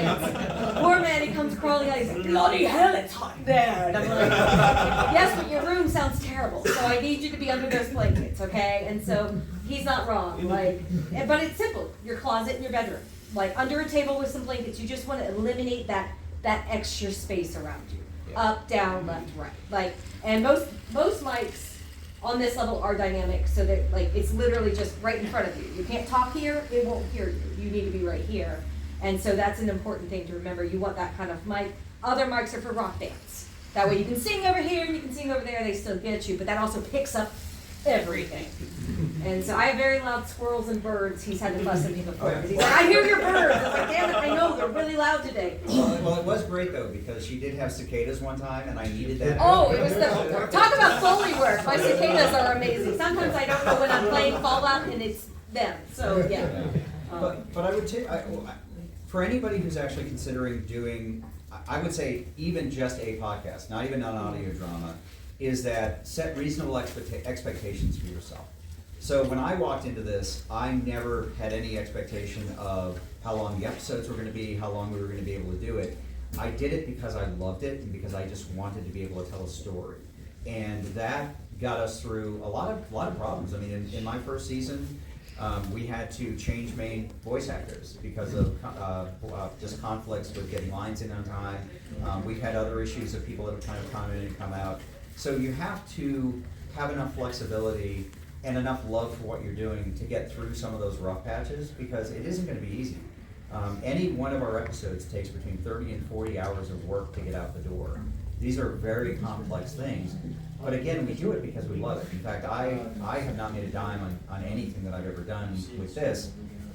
Poor man, he comes crawling out. He's like, bloody hell, it's hot there. And I'm like, yes, but your room sounds terrible. So I need you to be under those blankets, okay? And so he's not wrong. But it's simple. Your closet and your bedroom. Under a table with some blankets. You just want to eliminate that extra space around you. Up, down, left, right. And most mics on this level are dynamic, so that it's literally just right in front of you. You can't talk here, it won't hear you. You need to be right here. And so that's an important thing to remember. You want that kind of mic. Other mics are for rock bands. That way you can sing over here and you can sing over there, they still get you, but that also picks up everything. And so I have very loud squirrels and birds. He's had to fuss at me before. Because he's like, I hear your birds. I was like, damn it, I know, they're really loud today. Well, it was great though, because she did have cicadas one time, and I needed that. Oh, it was talk about Foley work. My cicadas are amazing. Sometimes I don't know when I'm playing Fallout and it's them. So yeah. But I would for anybody who's actually considering doing, I would say even just a podcast, not even an audio drama, is that set reasonable expectations for yourself. So when I walked into this, I never had any expectation of how long the episodes were going to be, how long we were going to be able to do it. I did it because I loved it and because I just wanted to be able to tell a story. And that got us through a lot of problems. I mean, in my first season, we had to change main voice actors because of just conflicts with getting lines in on time. We've had other issues of people that have kind of come in and come out. So you have to have enough flexibility and enough love for what you're doing to get through some of those rough patches, because it isn't going to be easy. Any one of our episodes takes between 30 and 40 hours of work to get out the door. These are very complex things. But again, we do it because we love it. In fact, I have not made a dime on anything that I've ever done with this.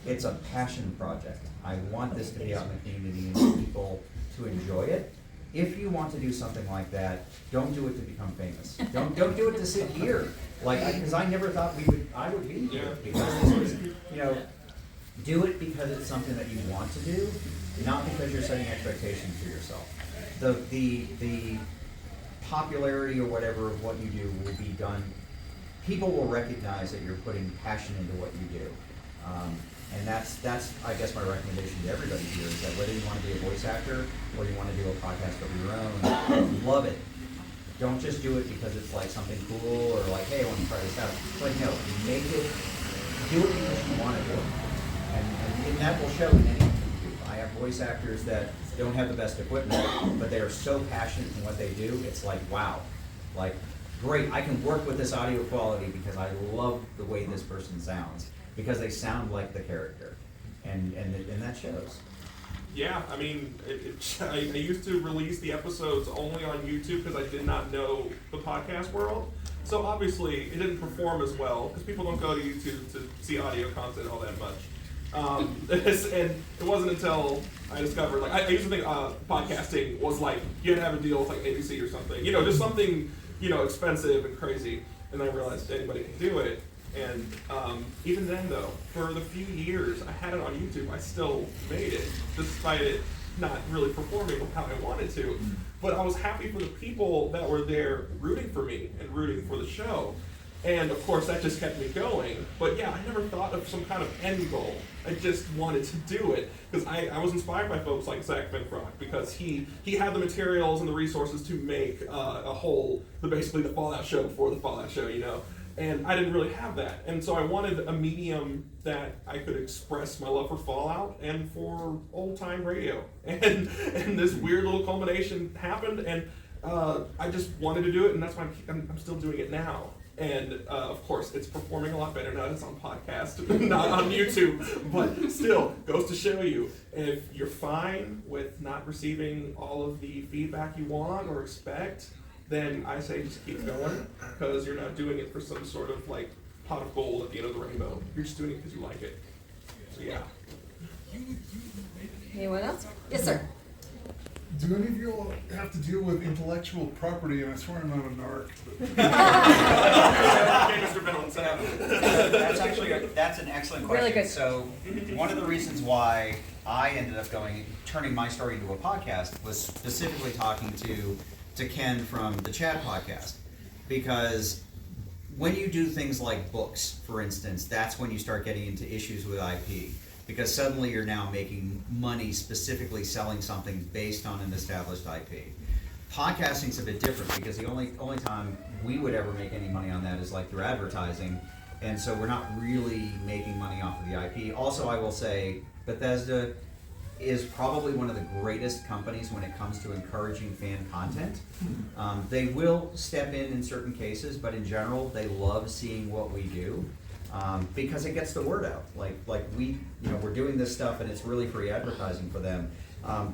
It's a passion project. I want this to be out in the community and for people to enjoy it. If you want to do something like that, don't do it to become famous. Don't do it to sit here. Because I never thought I would be here. Because this was, do it because it's something that you want to do, not because you're setting expectations for yourself. The popularity or whatever of what you do will be done. People will recognize that you're putting passion into what you do. And that's I guess my recommendation to everybody here is that whether you want to be a voice actor or you want to do a podcast of your own, love it. Don't just do it because it's like something cool or like, hey, I want to try this out. It's like, no, make it, do it because you want to do it. And that will show in anything you do. I have voice actors that don't have the best equipment, but they are so passionate in what they do, it's like, wow. Like, great, I can work with this audio quality because I love the way this person sounds, because they sound like the character, and that shows. Yeah, I mean, I used to release the episodes only on YouTube because I did not know the podcast world. So obviously, it didn't perform as well because people don't go to YouTube to see audio content all that much. And it wasn't until I discovered, I used to think podcasting was like, you had to have a deal with like ABC or something, just something, expensive and crazy. And then I realized anybody can do it. And even then though, for the few years I had it on YouTube, I still made it, despite it not really performing how I wanted to. But I was happy for the people that were there rooting for me and rooting for the show. And of course that just kept me going. But yeah, I never thought of some kind of end goal. I just wanted to do it because I was inspired by folks like Zach Finfrock, because he had the materials and the resources to make basically the Fallout show before the Fallout show, And I didn't really have that. And so I wanted a medium that I could express my love for Fallout and for old-time radio. And this weird little culmination happened, and I just wanted to do it, and that's why I'm still doing it now. And of course, it's performing a lot better now that it's on podcast, not on YouTube. But still, goes to show you, if you're fine with not receiving all of the feedback you want or expect, then I say just keep going, because you're not doing it for some sort of pot of gold at the end of the rainbow. You're just doing it because you like it. So yeah. Anyone else? Yes, sir. Do any of you have to deal with intellectual property? And I swear I'm not a narc. Okay, Mr. Bennett. That's an excellent question. Really good. So one of the reasons why I ended up turning my story into a podcast was specifically talking to Ken from the Chat podcast, because when you do things like books, for instance, that's when you start getting into issues with IP, because suddenly you're now making money specifically selling something based on an established IP. Podcasting's a bit different, because the only time we would ever make any money on that is through advertising, and so we're not really making money off of the IP. Also, I will say Bethesda is probably one of the greatest companies when it comes to encouraging fan content. They will step in certain cases, but in general, they love seeing what we do. because it gets the word out. Like we, we're doing this stuff and it's really free advertising for them.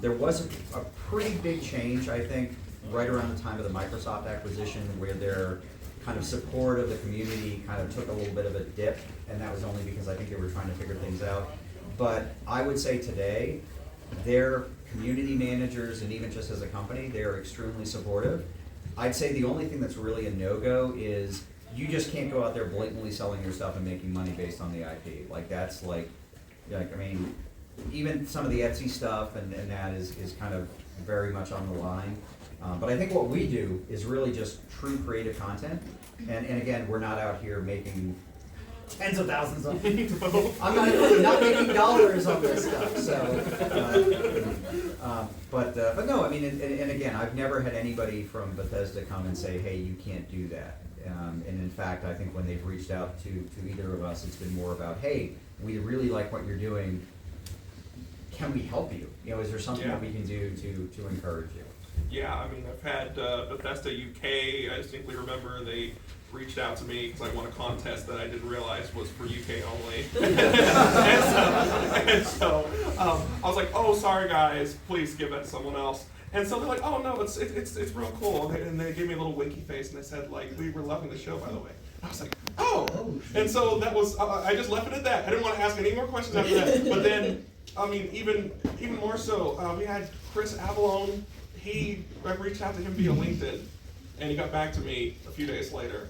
There was a pretty big change, I think, right around the time of the Microsoft acquisition, where their kind of support of the community kind of took a little bit of a dip, and that was only because I think they were trying to figure things out. But I would say today, their community managers, and even just as a company, they are extremely supportive. I'd say the only thing that's really a no-go is you just can't go out there blatantly selling your stuff and making money based on the IP. Like that's like I mean, even some of the Etsy stuff and that is kind of very much on the line. But I think what we do is really just true creative content. And again, we're not out here making tens of thousands of I'm not making dollars on this stuff. So, but no, I mean, and again, I've never had anybody from Bethesda come and say, hey, you can't do that. And in fact, I think when they've reached out to either of us, it's been more about, hey, we really like what you're doing. Can we help you? Is there something that we can do to encourage you? Yeah, I mean, I've had Bethesda UK, I distinctly remember they reached out to me because I won a contest that I didn't realize was for UK only. and so I was like, oh, sorry guys, please give that to someone else. And so they're like, oh no, it's real cool. And they gave me a little winky face and they said, like, we were loving the show, by the way. And I was like, oh. And so that was, I just left it at that. I didn't want to ask any more questions after that. But then, I mean, even more so, we had Chris Avalone. I reached out to him via LinkedIn, and he got back to me a few days later,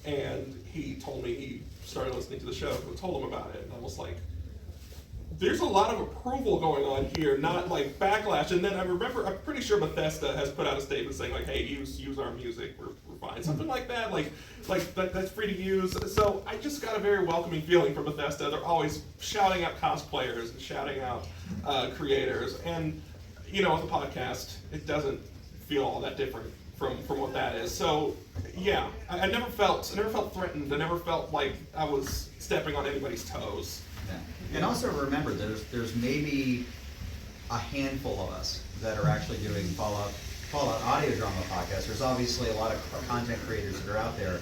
and he told me he started listening to the show, and I told him about it, and I was like, there's a lot of approval going on here, not like backlash. And then I remember, I'm pretty sure Bethesda has put out a statement saying like, hey, use our music, we're fine, something like that, like that's free to use. So I just got a very welcoming feeling from Bethesda. They're always shouting out cosplayers and shouting out creators, and with the podcast, it doesn't feel all that different from what that is. So yeah, I never felt threatened. I never felt like I was stepping on anybody's toes. Yeah. And also remember, there's maybe a handful of us that are actually doing Fallout audio drama podcasts. There's obviously a lot of content creators that are out there,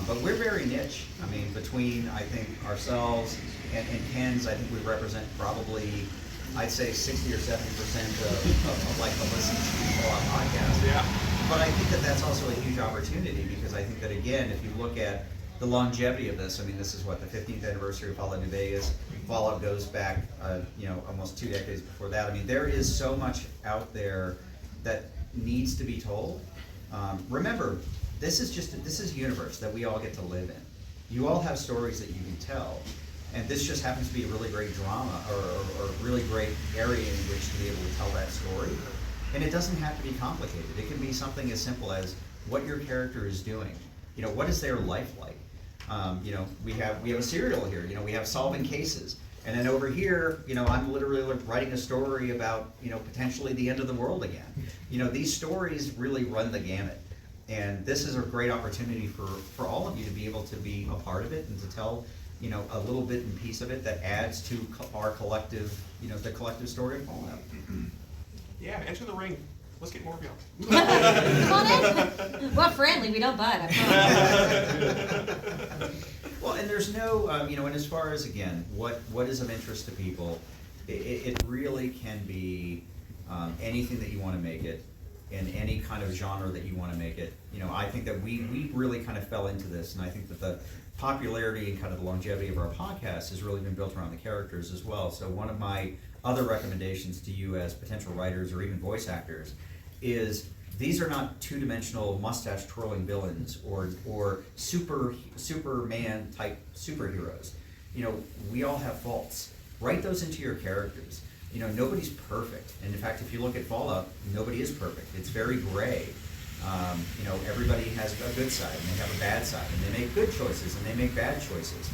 but we're very niche. I mean, between I think ourselves and Ken's, I think we represent probably, I'd say 60 or 70% of like the listens to Fallout podcasts. Yeah. But I think that's also a huge opportunity, because I think that again, if you look at the longevity of this, I mean, this is what, the 15th anniversary of Fallout New Vegas. Fallout goes back, almost 2 decades before that. I mean, there is so much out there that needs to be told. Remember, this is a universe that we all get to live in. You all have stories that you can tell, and this just happens to be a really great drama or a really great area in which to be able to tell that story. And it doesn't have to be complicated. It can be something as simple as what your character is doing. What is their life like? We have a serial here. We have solving cases, and then over here, I'm literally writing a story about potentially the end of the world again. These stories really run the gamut, and this is a great opportunity for all of you to be able to be a part of it and to tell a little bit and piece of it that adds to our collective, the collective story of Fallout. Yeah, enter the ring. Let's get more of y'all. Come on in. We're friendly. We don't bite. I promise. Well, and there's no, and as far as, again, what is of interest to people, it really can be anything that you want to make it, in any kind of genre that you want to make it. I think that we really kind of fell into this, and I think that the popularity and kind of the longevity of our podcast has really been built around the characters as well. So one of my other recommendations to you as potential writers or even voice actors is, these are not two-dimensional mustache twirling villains or Superman type superheroes. We all have faults. Write those into your characters. Nobody's perfect, and in fact, if you look at Fallout, nobody is perfect. It's very gray. Everybody has a good side and they have a bad side, and they make good choices and they make bad choices.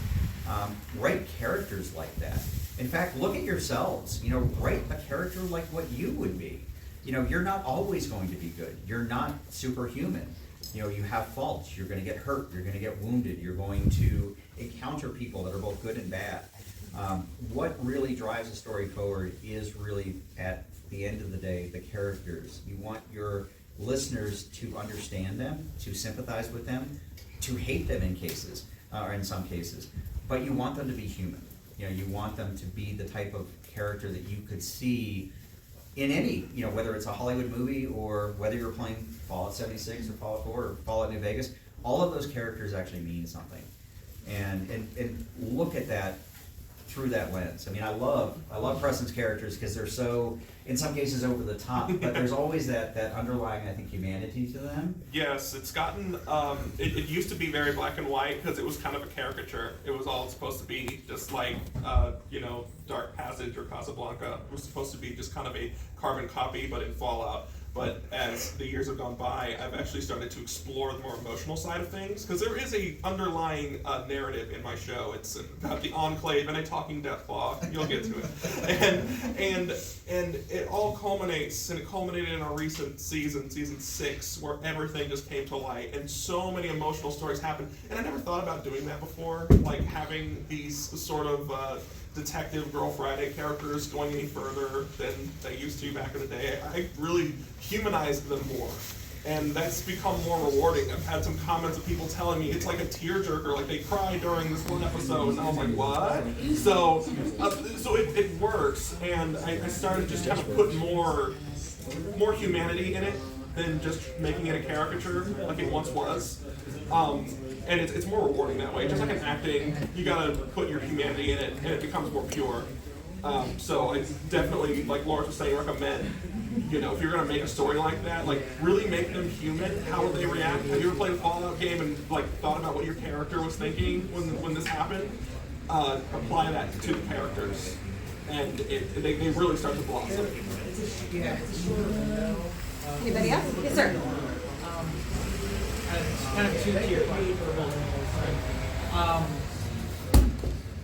Write characters like that. In fact, look at yourselves. Write a character like what you would be. You're not always going to be good. You're not superhuman. You have faults. You're going to get hurt. You're going to get wounded. You're going to encounter people that are both good and bad. What really drives a story forward is really, at the end of the day, the characters. You want your listeners to understand them, to sympathize with them, to hate them in cases, or in some cases. but you want them to be human. You know, you want them to be the type of character that you could see in any, you know, whether it's a Hollywood movie or whether you're playing Fallout 76 or Fallout 4 or Fallout New Vegas, all of those characters actually mean something. And look at that through that lens. I mean, I love Preston's characters because they're so, in some cases, over the top, but there's always that underlying, I think, humanity to them. Yes, it's gotten, it used to be very black and white because it was kind of a caricature. It was all supposed to be just like, you know, Dark Passage or Casablanca. It was supposed to be just kind of a carbon copy, but in Fallout. But as the years have gone by, I've actually started to explore the more emotional side of things, because there is a underlying narrative in my show. It's about the Enclave and a talking Deathclaw. You'll get to it. And it all culminates, and it culminated in our recent season 6, where everything just came to light, and so many emotional stories happened. And I never thought about doing that before, like having these sort of detective Girl Friday characters going any further than they used to back in the day. I really humanized them more, and that's become more rewarding. I've had some comments of people telling me it's like a tearjerker, like they cry during this one episode, and I was like, what? So it works, and I started just kind of putting more humanity in it than just making it a caricature like it once was. And it's more rewarding that way. Just like in acting, you gotta put your humanity in it, and it becomes more pure. So I definitely, like Lawrence was saying, recommend, you know, if you're gonna make a story like that, like really make them human. How would they react? Have you ever played a Fallout game and like thought about what your character was thinking when this happened? Apply that to the characters, and they really start to blossom. Anybody else? Yes, sir. Kind of two-tier question for both of us.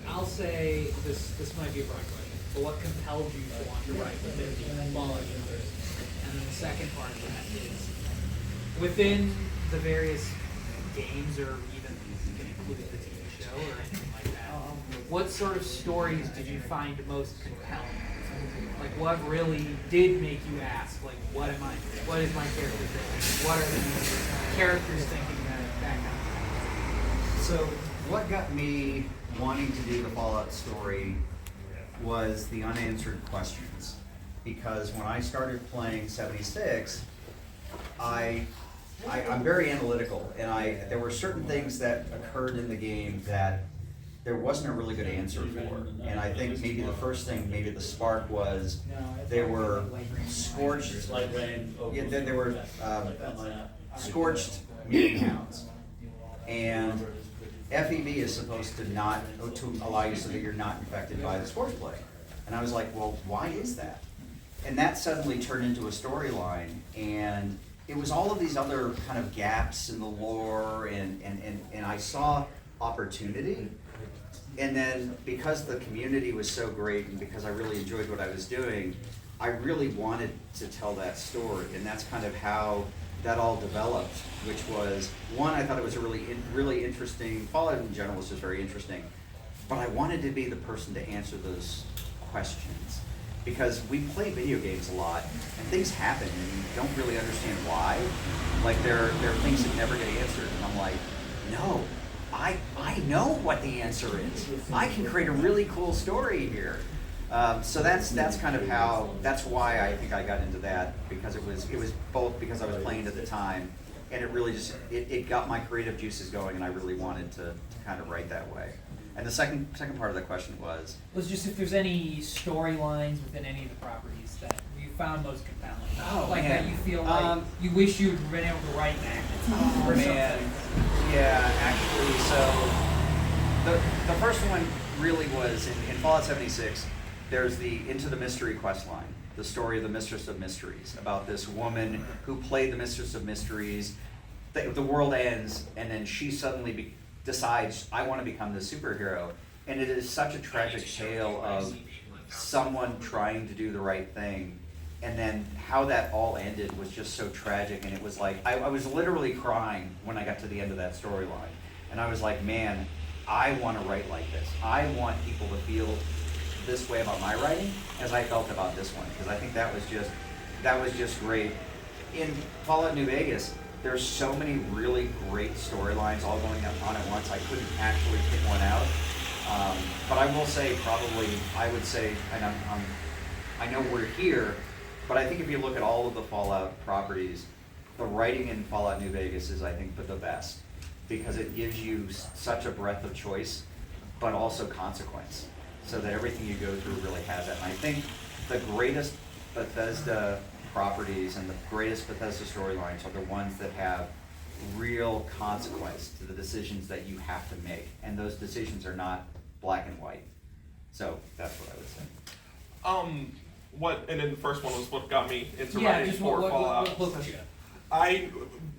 I'll say this might be a broad question, but what compelled you to want to write within the Fallout universe? And then the second part of that is, within the various games, or even including the TV show or anything like that, what sort of stories did you find most compelling? Like, what really did make you ask, like, what is my character thinking? What are the characters thinking, that kind of thing? So what got me wanting to do the Fallout story was the unanswered questions. Because when I started playing 76, I'm very analytical, and there were certain things that occurred in the game that there wasn't a really good answer for. And I think maybe the first thing, maybe the spark was there were scorched, there were scorched mutant hounds. And FEV is supposed to allow you so that you're not infected by the scorch plague. And I was like, well, why is that? And that suddenly turned into a storyline, and it was all of these other kind of gaps in the lore, and I saw opportunity. And then because the community was so great, and because I really enjoyed what I was doing, I really wanted to tell that story. And that's kind of how that all developed, which was, one, I thought it was a really interesting, Fallout in general was just very interesting, but I wanted to be the person to answer those questions. Because we play video games a lot, and things happen, and you don't really understand why. Like, there are things that never get answered, and I'm like, no, I know what the answer is. I can create a really cool story here. So that's kind of that's why I think I got into that, because it was both because I was playing at the time, and it really just, it got my creative juices going, and I really wanted to kind of write that way. And the second part of the question was just if there's any storylines within any of the properties that you found most compelling. Oh, like man. that you feel like you wish you'd been able to write that. Oh, man. Yeah, actually, so the first one really was in Fallout 76, there's the Into the Mystery quest line, the story of the Mistress of Mysteries, about this woman who played the Mistress of Mysteries. The world ends, and then she suddenly decides, I want to become this superhero. And it is such a tragic tale of someone trying to do the right thing. And then how that all ended was just so tragic, and it was like, I was literally crying when I got to the end of that storyline. And I was like, man, I want to write like this. I want people to feel this way about my writing as I felt about this one, because I think that was just great. In Fallout New Vegas, there's so many really great storylines all going on at once, I couldn't actually pick one out. But I will say probably, I would say, and I know we're here, but I think if you look at all of the Fallout properties, the writing in Fallout New Vegas is, I think, the best, because it gives you such a breadth of choice, but also consequence, so that everything you go through really has that. And I think the greatest Bethesda properties and the greatest Bethesda storylines are the ones that have real consequence to the decisions that you have to make, and those decisions are not black and white. So that's what I would say. And then the first one was what got me into Yeah, writing just for what Fallout. hooked you?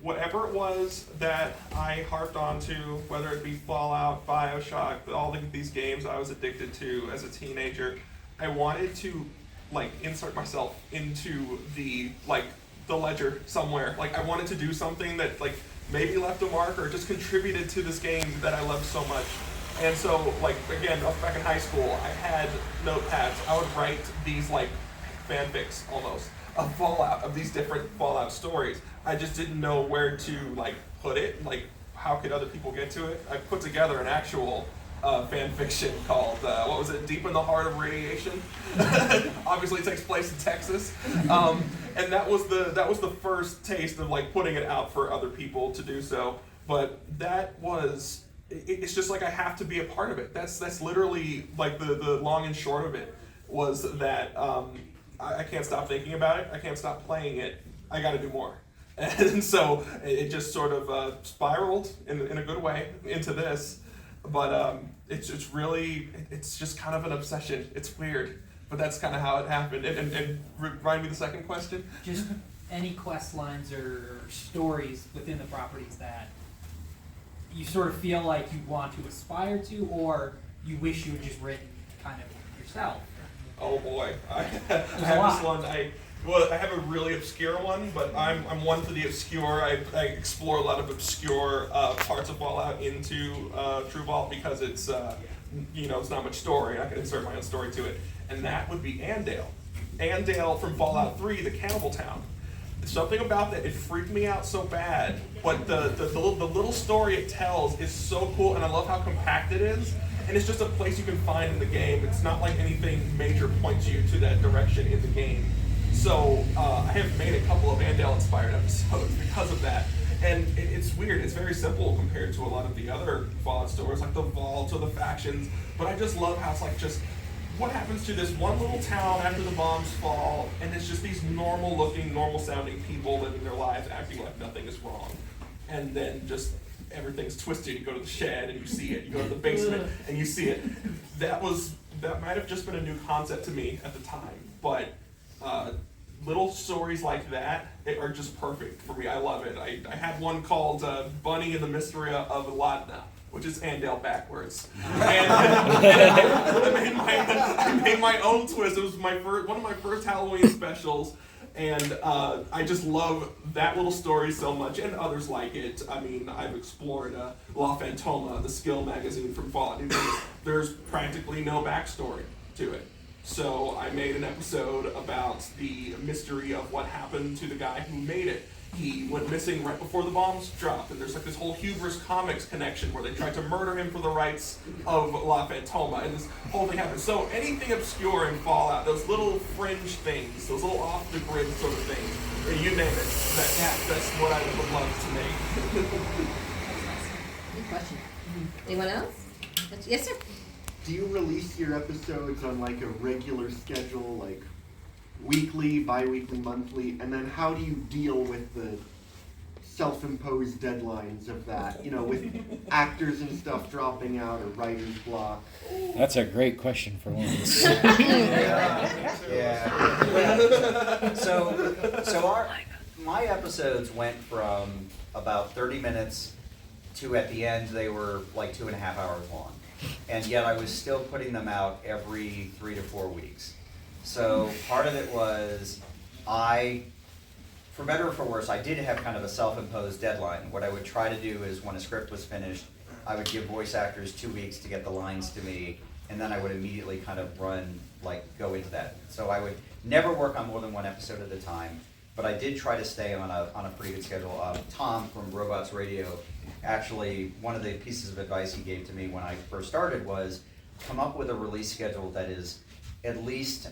Whatever it was that I harped onto, whether it be Fallout, BioShock, all these games I was addicted to as a teenager, I wanted to insert myself into the ledger somewhere. I wanted to do something that maybe left a mark or just contributed to this game that I loved so much. And so again, back in high school, I had notepads. I would write these fanfics almost of Fallout, of these different Fallout stories. I just didn't know where to put it. How could other people get to it? I put together an actual fan fiction called what was it? Deep in the Heart of Radiation. Obviously, it takes place in Texas, and that was the first taste of putting it out for other people to do so. But that was. It's just I have to be a part of it. That's literally the long and short of it was that I can't stop thinking about it. I can't stop playing it. I got to do more. And so it just sort of spiraled in a good way into this. But it's really, it's just kind of an obsession. It's weird, but that's kind of how it happened. And remind me the second question? Just any quest lines or stories within the properties that you sort of feel like you want to aspire to, or you wish you had just written kind of yourself. Oh boy, I a have lot. this one. I have a really obscure one, but I'm one for the obscure. I explore a lot of obscure parts of Fallout into True Vault because it's it's not much story. I can insert my own story to it, and that would be Andale. Andale from Fallout 3, the cannibal town. Something about that, it freaked me out so bad, but the little story it tells is so cool, and I love how compact it is, and it's just a place you can find in the game. It's not like anything major points you to that direction in the game. So I have made a couple of Andale-inspired episodes because of that, and it's weird. It's very simple compared to a lot of the other Fallout stories, like the Vault or the factions, but I just love how it's just what happens to this one little town after the bombs fall, and it's just these normal-looking, normal-sounding people living their lives acting like nothing is wrong. And then just everything's twisted. You go to the shed and you see it. You go to the basement and you see it. That might have just been a new concept to me at the time, but little stories like that are just perfect for me. I love it. I had one called Bunny and the Mystery of Aladna, which is Andale backwards. And I made my own twist. It was one of my first Halloween specials, and I just love that little story so much, and others like it. I mean, I've explored La Fantoma, the skill magazine from Fallout New Vegas. There's practically no backstory to it. So I made an episode about the mystery of what happened to the guy who made it. He went missing right before the bombs dropped, and there's this whole Hubris Comics connection where they tried to murder him for the rights of La Fantoma, and this whole thing happened. So anything obscure in Fallout, those little fringe things, those little off-the-grid sort of things, you name it, that's what I would love to make. Good question. Anyone else? Yes, sir. Do you release your episodes on a regular schedule, weekly, bi-weekly, monthly, and then how do you deal with the self-imposed deadlines of that, with actors and stuff dropping out or writer's block? That's a great question for Lawrence. Yeah. So my episodes went from about 30 minutes to at the end they were 2.5 hours long. And yet I was still putting them out every 3 to 4 weeks. So part of it was for better or for worse, I did have kind of a self-imposed deadline. What I would try to do is when a script was finished, I would give voice actors 2 weeks to get the lines to me, and then I would immediately kind of go into that. So I would never work on more than one episode at a time, but I did try to stay on a pretty good schedule. Tom from Robots Radio, actually, one of the pieces of advice he gave to me when I first started was, come up with a release schedule that is at least,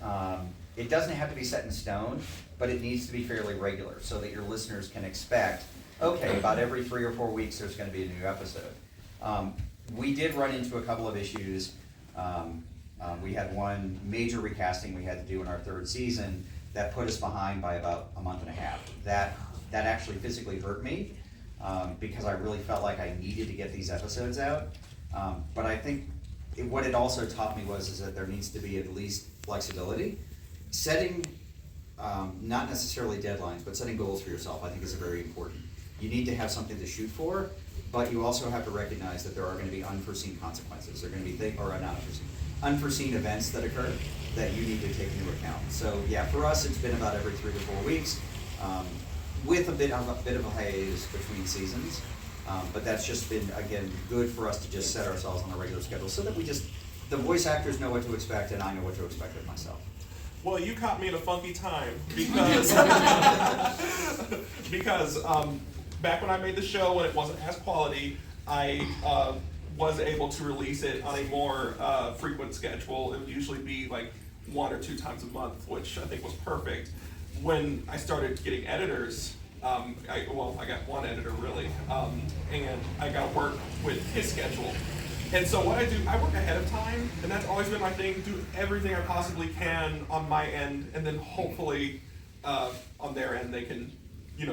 it doesn't have to be set in stone, but it needs to be fairly regular so that your listeners can expect, okay, about every 3 or 4 weeks there's going to be a new episode. We did run into a couple of issues. We had one major recasting we had to do in our 3rd season that put us behind by about a month and a half. That actually physically hurt me because I really felt like I needed to get these episodes out. But I think what it also taught me is that there needs to be at least flexibility. Setting, not necessarily deadlines, but setting goals for yourself, I think is very important. You need to have something to shoot for, but you also have to recognize that there are going to be unforeseen consequences. There are going to be unforeseen events that occur that you need to take into account. So yeah, for us, it's been about every 3 to 4 weeks, with a bit of a hiatus between seasons. But that's just been, again, good for us to just set ourselves on a regular schedule so that the voice actors know what to expect and I know what to expect of myself. Well, you caught me in a funky time because back when I made the show, when it wasn't as quality, I was able to release it on a more frequent schedule. It would usually be like 1 or 2 times a month, which I think was perfect. When I started getting editors, I got one editor really, and I got to work with his schedule. And so what I do, I work ahead of time, and that's always been my thing, do everything I possibly can on my end, and then hopefully on their end they can,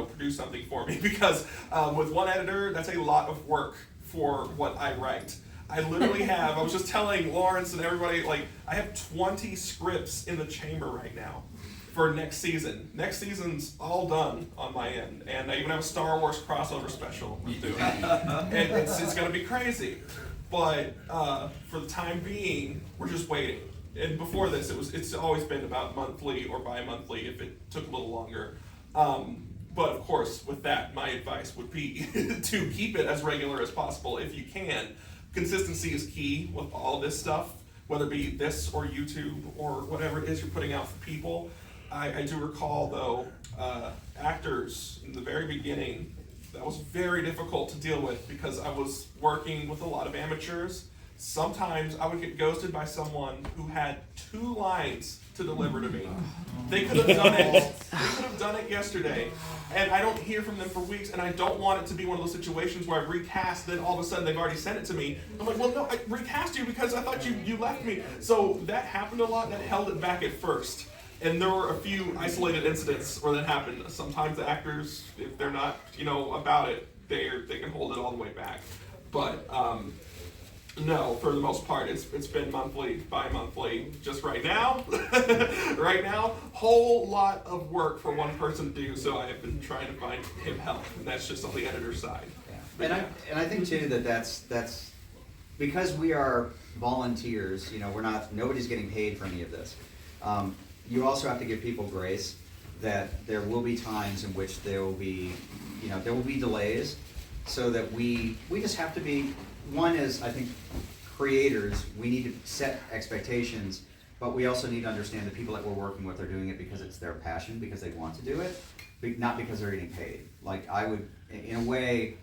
produce something for me. Because with one editor, that's a lot of work for what I write. I literally have, I was just telling Lawrence and everybody, I have 20 scripts in the chamber right now for next season. Next season's all done on my end, and I even have a Star Wars crossover special I'm doing. And it's gonna be crazy. But for the time being, we're just waiting. And before this, it's always been about monthly or bi-monthly if it took a little longer. But of course, with that, my advice would be to keep it as regular as possible if you can. Consistency is key with all this stuff, whether it be this or YouTube or whatever it is you're putting out for people. I do recall, though, actors in the very beginning, that was very difficult to deal with because I was working with a lot of amateurs. Sometimes I would get ghosted by someone who had 2 lines to deliver to me. They could have done it. They could have done it yesterday, and I don't hear from them for weeks. And I don't want it to be one of those situations where I recast, then all of a sudden they've already sent it to me. I'm like, well, no, I recast you because I thought you left me. So that happened a lot. That held it back at first. And there were a few isolated incidents where that happened. Sometimes the actors, if they're not, about it, they can hold it all the way back. But no, for the most part, it's been monthly, bi-monthly. Just right now, whole lot of work for one person to do. So I have been trying to find him help, and that's just on the editor's side. Yeah. And I think too that's because we are volunteers. Nobody's getting paid for any of this. You also have to give people grace that there will be times in which there will be delays, so that we just have to be, one is, I think, creators, we need to set expectations, but we also need to understand the people that we're working with are doing it because it's their passion, because they want to do it, not because they're getting paid. Like I would, in a way,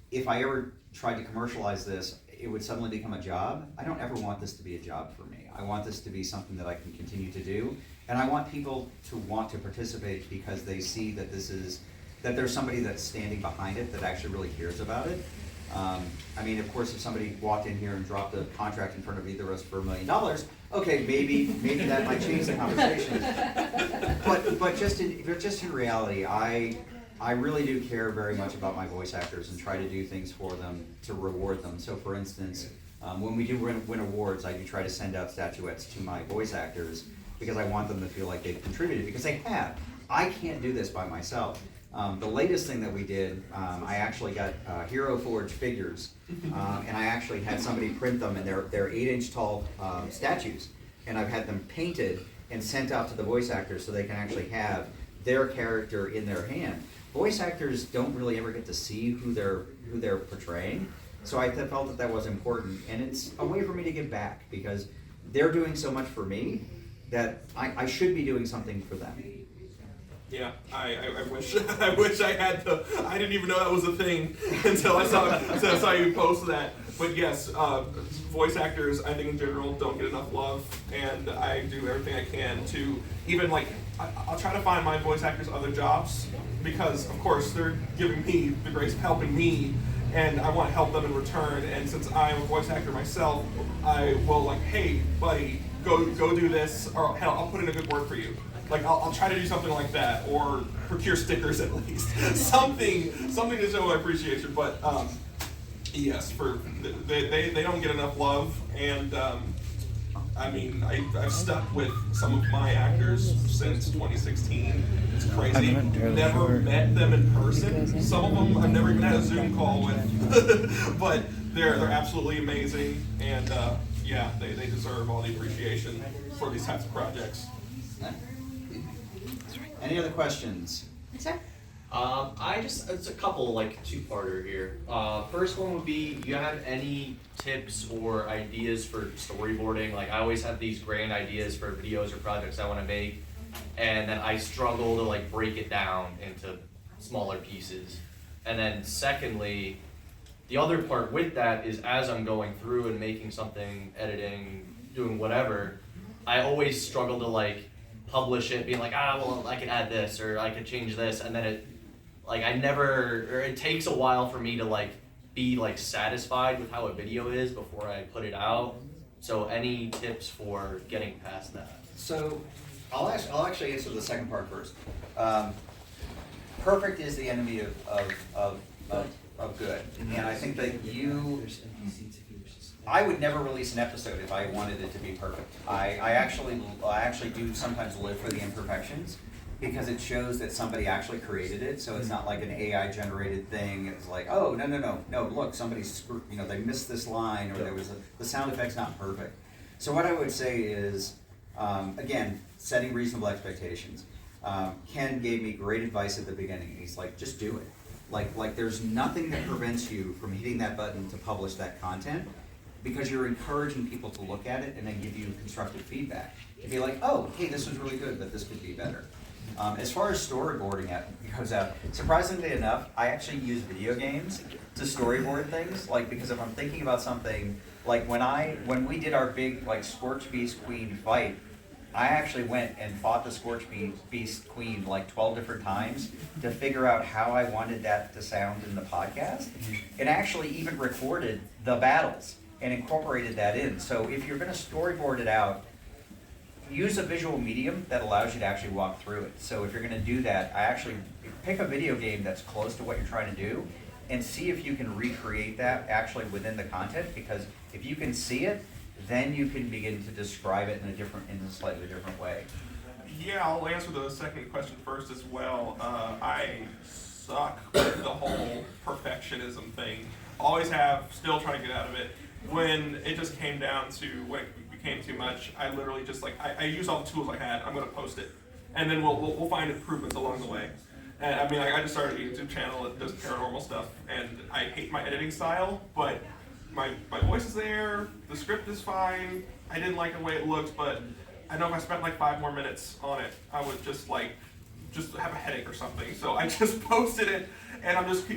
if I ever tried to commercialize this, it would suddenly become a job. I don't ever want this to be a job for me. I want this to be something that I can continue to do. And I want people to want to participate because they see that that there's somebody that's standing behind it that actually really cares about it. Of course, if somebody walked in here and dropped a contract in front of either of us for $1 million, okay, maybe that might change the conversation. But just in reality, I really do care very much about my voice actors and try to do things for them to reward them. So, for instance, when we do win awards, I do try to send out statuettes to my voice actors because I want them to feel like they've contributed, because they have. I can't do this by myself. The latest thing that we did, I actually got Hero Forge figures, and I actually had somebody print them, and they're 8-inch tall statues, and I've had them painted and sent out to the voice actors so they can actually have their character in their hand. Voice actors don't really ever get to see who they're portraying, so I felt that was important, and it's a way for me to give back because they're doing so much for me that I should be doing something for them. Yeah, I wish I wish I had the. I didn't even know that was a thing until I saw you post that. But yes, voice actors I think in general don't get enough love, and I do everything I can to even like I'll try to find my voice actors other jobs because of course they're giving me the grace of helping me, and I want to help them in return. And since I'm a voice actor myself, I will like, hey buddy, go do this, or hell, I'll put in a good word for you. Like I'll try to do something like that, or procure stickers at least, something to show my appreciation. But yes, they don't get enough love, and I mean I've stuck with some of my actors since 2016. It's crazy. Never met them in person. Some of them I've never even had a Zoom call with, but they're absolutely amazing, and yeah, they deserve all the appreciation for these types of projects. Any other questions? Sir? It's a couple, like, two-parter here. First one would be, do you have any tips or ideas for storyboarding? Like, I always have these grand ideas for videos or projects I want to make, and then I struggle to, like, break it down into smaller pieces. And then secondly, the other part with that is as I'm going through and making something, editing, doing whatever, I always struggle to, like, publish it, being like, well, I could add this, or I could change this, and then it takes a while for me to, like, be, like, satisfied with how a video is before I put it out. So any tips for getting past that? So, I'll actually answer the second part first. Perfect is the enemy of good, and I think that I would never release an episode if I wanted it to be perfect. I actually do sometimes live for the imperfections because it shows that somebody actually created it. So it's not like an AI generated thing. It's like, oh no, look, somebody's they missed this line, or the sound effect's not perfect. So what I would say is, again, setting reasonable expectations. Ken gave me great advice at the beginning. He's like, just do it. Like there's nothing that prevents you from hitting that button to publish that content, because you're encouraging people to look at it and then give you constructive feedback. To be like, oh, hey, this was really good, but this could be better. As far as storyboarding goes out, surprisingly enough, I actually use video games to storyboard things. Like, because if I'm thinking about something, like when we did our big like Scorch Beast Queen fight, I actually went and fought the Scorch Beast Queen like 12 different times to figure out how I wanted that to sound in the podcast, and actually even recorded the battles and incorporated that in. So if you're going to storyboard it out, use a visual medium that allows you to actually walk through it. So if you're going to do that, I actually pick a video game that's close to what you're trying to do and see if you can recreate that actually within the content, because if you can see it, then you can begin to describe it in a slightly different way. Yeah, I'll answer the second question first as well. I suck with the whole perfectionism thing. Always have, still trying to get out of it. When it just came down to when it became too much, I literally just I use all the tools I had. I'm gonna post it, and then we'll find improvements along the way. And I mean, I just started a YouTube channel that does paranormal stuff, and I hate my editing style, but my voice is there, the script is fine. I didn't like the way it looked, but I know if I spent like 5 more minutes on it, I would just have a headache or something. So I just posted it, and I'm just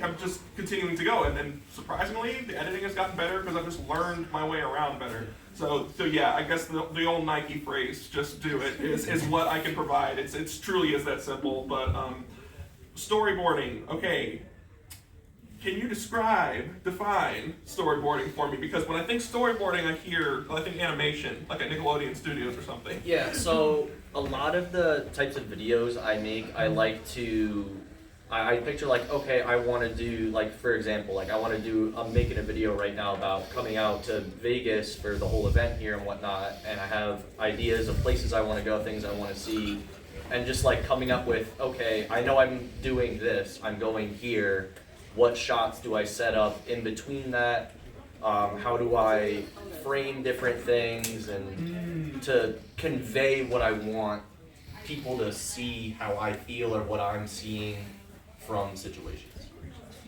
continuing to go. And then surprisingly, the editing has gotten better because I've just learned my way around better. So yeah, I guess the old Nike phrase, "just do it," is what I can provide. It's truly is that simple. But storyboarding, okay. Can you define storyboarding for me? Because when I think storyboarding, I think animation, like at Nickelodeon Studios or something. Yeah, so a lot of the types of videos I make, I like to, I picture like, okay, I want to do, like, for example, like I'm making a video right now about coming out to Vegas for the whole event here and whatnot, and I have ideas of places I want to go, things I want to see, and just like coming up with, okay, I know I'm doing this, I'm going here, what shots do I set up in between that? How do I frame different things and to convey what I want people to see, how I feel or what I'm seeing from situations.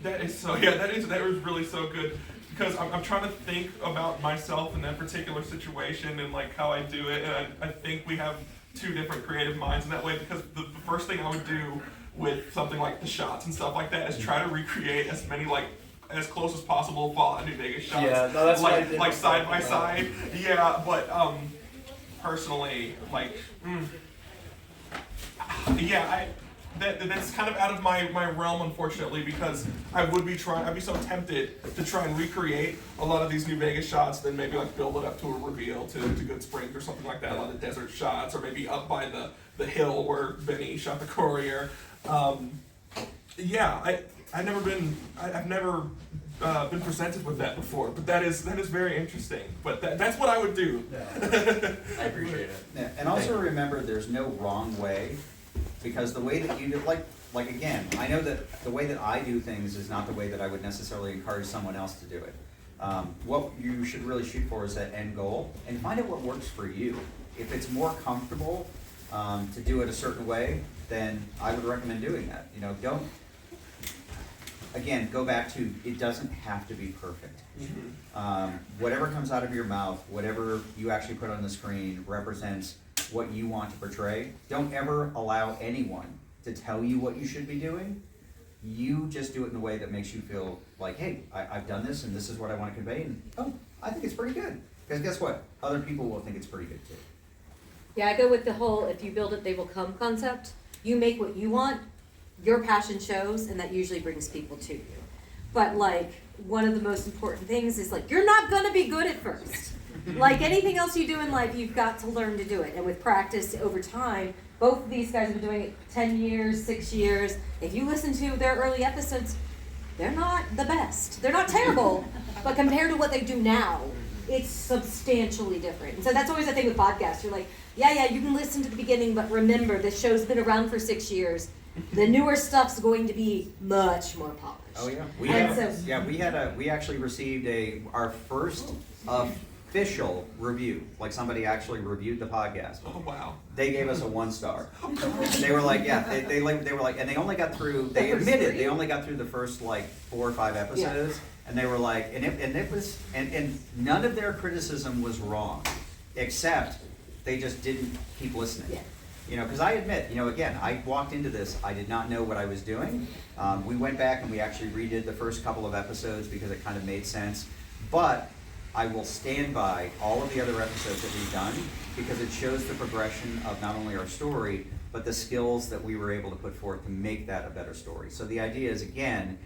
That was really so good, because I'm trying to think about myself in that particular situation and like how I do it, and I think we have two different creative minds in that way, because the first thing I would do with something like the shots and stuff like that is try to recreate as many as close as possible Fallout New Vegas shots. Yeah, no, that's what I did like with side by that. side. Yeah, but personally, that's kind of out of my realm, unfortunately, because I'd be so tempted to try and recreate a lot of these New Vegas shots, then maybe build it up to a reveal to Goodsprings or something like that, a lot of desert shots, or maybe up by the hill where Benny shot the courier. I've never been presented with that before, but that is very interesting. But that's what I would do. I appreciate it. Yeah, and also remember, there's no wrong way, because the way that you do, like again, I know that the way that I do things is not the way that I would necessarily encourage someone else to do it. What you should really shoot for is that end goal, and find out what works for you. If it's more comfortable to do it a certain way, then I would recommend doing that. Don't. Again, go back to, it doesn't have to be perfect. Whatever comes out of your mouth, whatever you actually put on the screen represents what you want to portray. Don't ever allow anyone to tell you what you should be doing. You just do it in a way that makes you feel like, hey, I've done this and this is what I want to convey, and I think it's pretty good. Because guess what? Other people will think it's pretty good too. Yeah, I go with the whole if you build it, they will come concept. You make what you want, your passion shows, and that usually brings people to you. But one of the most important things is you're not gonna be good at first. Like anything else you do in life, you've got to learn to do it. And with practice over time, both of these guys have been doing it 10 years, 6 years. If you listen to their early episodes, they're not the best. They're not terrible, but compared to what they do now, it's substantially different. And so that's always the thing with podcasts. You're like, yeah, you can listen to the beginning, but remember, this show's been around for 6 years. The newer stuff's going to be much more polished. Oh yeah, we actually received our first official review. Somebody actually reviewed the podcast. Oh wow! They gave us a 1-star. They were like, they were like, and they only got through. They admitted they only got through the first 4 or 5 episodes, and they were like, and none of their criticism was wrong, except they just didn't keep listening. Yeah. Because I admit, again, I walked into this, I did not know what I was doing. We went back and we actually redid the first couple of episodes because it kind of made sense. But I will stand by all of the other episodes that we've done because it shows the progression of not only our story, but the skills that we were able to put forth to make that a better story. So the idea is, again,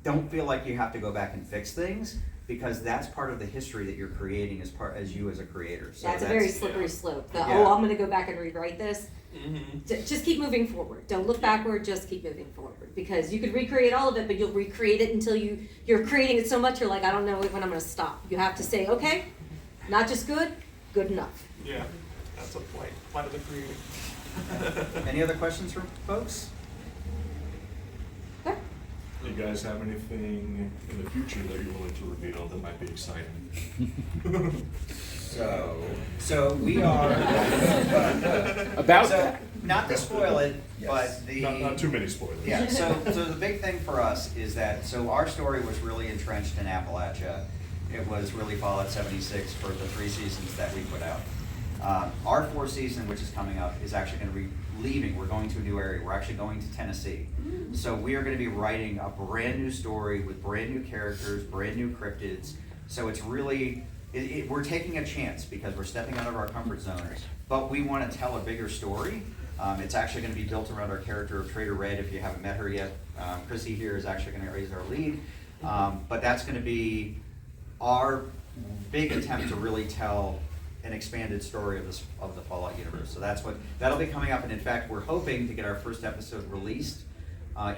don't feel like you have to go back and fix things, because that's part of the history that you're creating as you as a creator. So that's a very slippery slope. I'm going to go back and rewrite this. Mm-hmm. Just keep moving forward. Don't look backward, just keep moving forward. Because you could recreate all of it, but you'll recreate it until you're creating it so much you're like, I don't know when I'm going to stop. You have to say, okay, not just good enough. Yeah, that's a point of the creative. Any other questions from folks? Do you guys have anything in the future that you're willing to reveal that might be exciting? So we are about that. Not to spoil it, Yes. but Not too many spoilers. Yeah. So the big thing for us is that our story was really entrenched in Appalachia. It was really Fallout 76 for the 3 seasons that we put out. Our 4th season, which is coming up, is actually going to be leaving. We're going to a new area. We're actually going to Tennessee. So we are going to be writing a brand new story with brand new characters, brand new cryptids. So it's really, we're taking a chance because we're stepping out of our comfort zones, but we want to tell a bigger story. It's actually going to be built around our character of Trader Red, if you haven't met her yet. Krissi here is actually going to raise our lead. But that's going to be our big attempt to really tell an expanded story of the Fallout universe. So that'll be coming up, and in fact, we're hoping to get our first episode released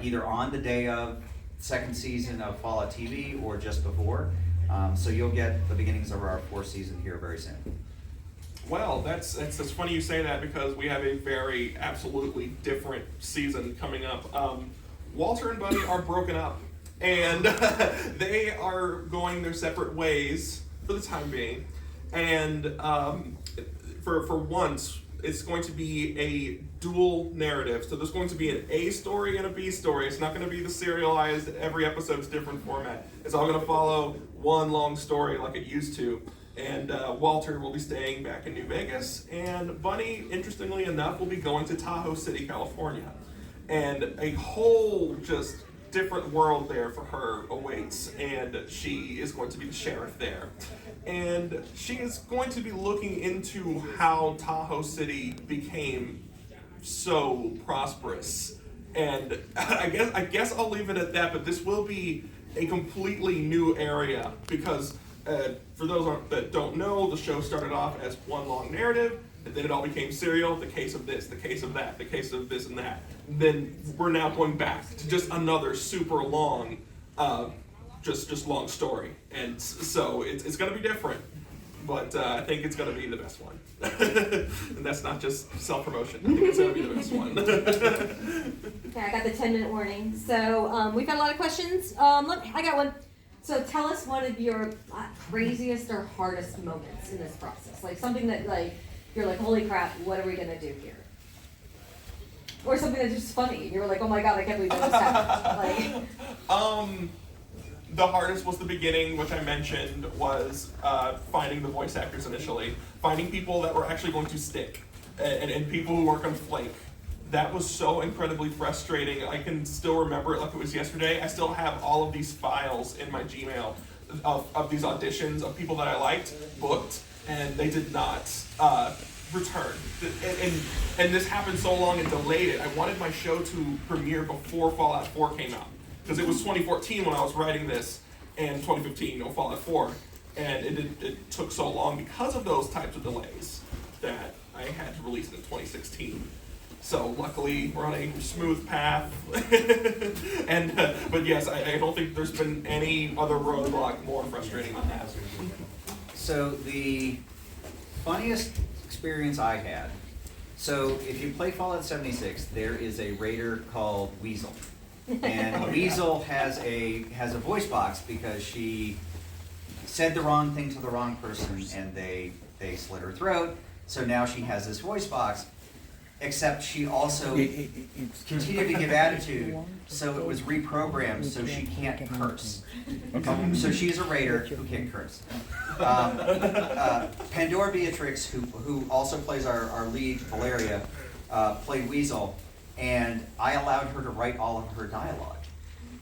either on the day of 2nd season of Fallout TV or just before. So you'll get the beginnings of our 4th season here very soon. Well, that's funny you say that because we have a very absolutely different season coming up. Walter and Buddy are broken up, and they are going their separate ways for the time being. And for once, it's going to be a dual narrative. So there's going to be an A story and a B story. It's not going to be the serialized, every episode's different format. It's all going to follow one long story like it used to. And Walter will be staying back in New Vegas, and Bunny, interestingly enough, will be going to Tahoe City, California. And a whole just different world there for her awaits, and she is going to be the sheriff there. And she is going to be looking into how Tahoe City became so prosperous. And I guess I'll leave it at that, but this will be a completely new area because for those that don't know, the show started off as one long narrative, and then it all became serial, the case of this, the case of that, the case of this and that. And then we're now going back to just another super long, just long story. And so it's gonna be different, but I think it's gonna be the best one. And that's not just self-promotion, I think it's gonna be the best one. Okay, I got the 10-minute warning. So we've got a lot of questions. I got one. So tell us one of your craziest or hardest moments in this process. Like something that like you're like, holy crap, what are we gonna do here? Or something that's just funny. And you're like, oh my god, I can't believe that just happened. Like, the hardest was the beginning, which I mentioned, was finding the voice actors initially. Finding people that were actually going to stick, and people who weren't going to flake. That was so incredibly frustrating. I can still remember it like it was yesterday. I still have all of these files in my Gmail of these auditions of people that I liked, booked, and they did not return. And this happened so long and delayed it. I wanted my show to premiere before Fallout 4 came out. Because it was 2014 when I was writing this, and 2015, Fallout 4. And it took so long because of those types of delays that I had to release it in 2016. So luckily, we're on a smooth path. And but yes, I don't think there's been any other roadblock more frustrating than that. So the funniest experience I had, so if you play Fallout 76, there is a raider called Weasel. And Weasel has a voice box because she said the wrong thing to the wrong person and they slit her throat. So now she has this voice box. Except she also continued to give attitude, so it was reprogrammed so she can't curse. So she's a raider who can't curse. Pandora Beatrix, who also plays our lead, Valeria, played Weasel, and I allowed her to write all of her dialogue.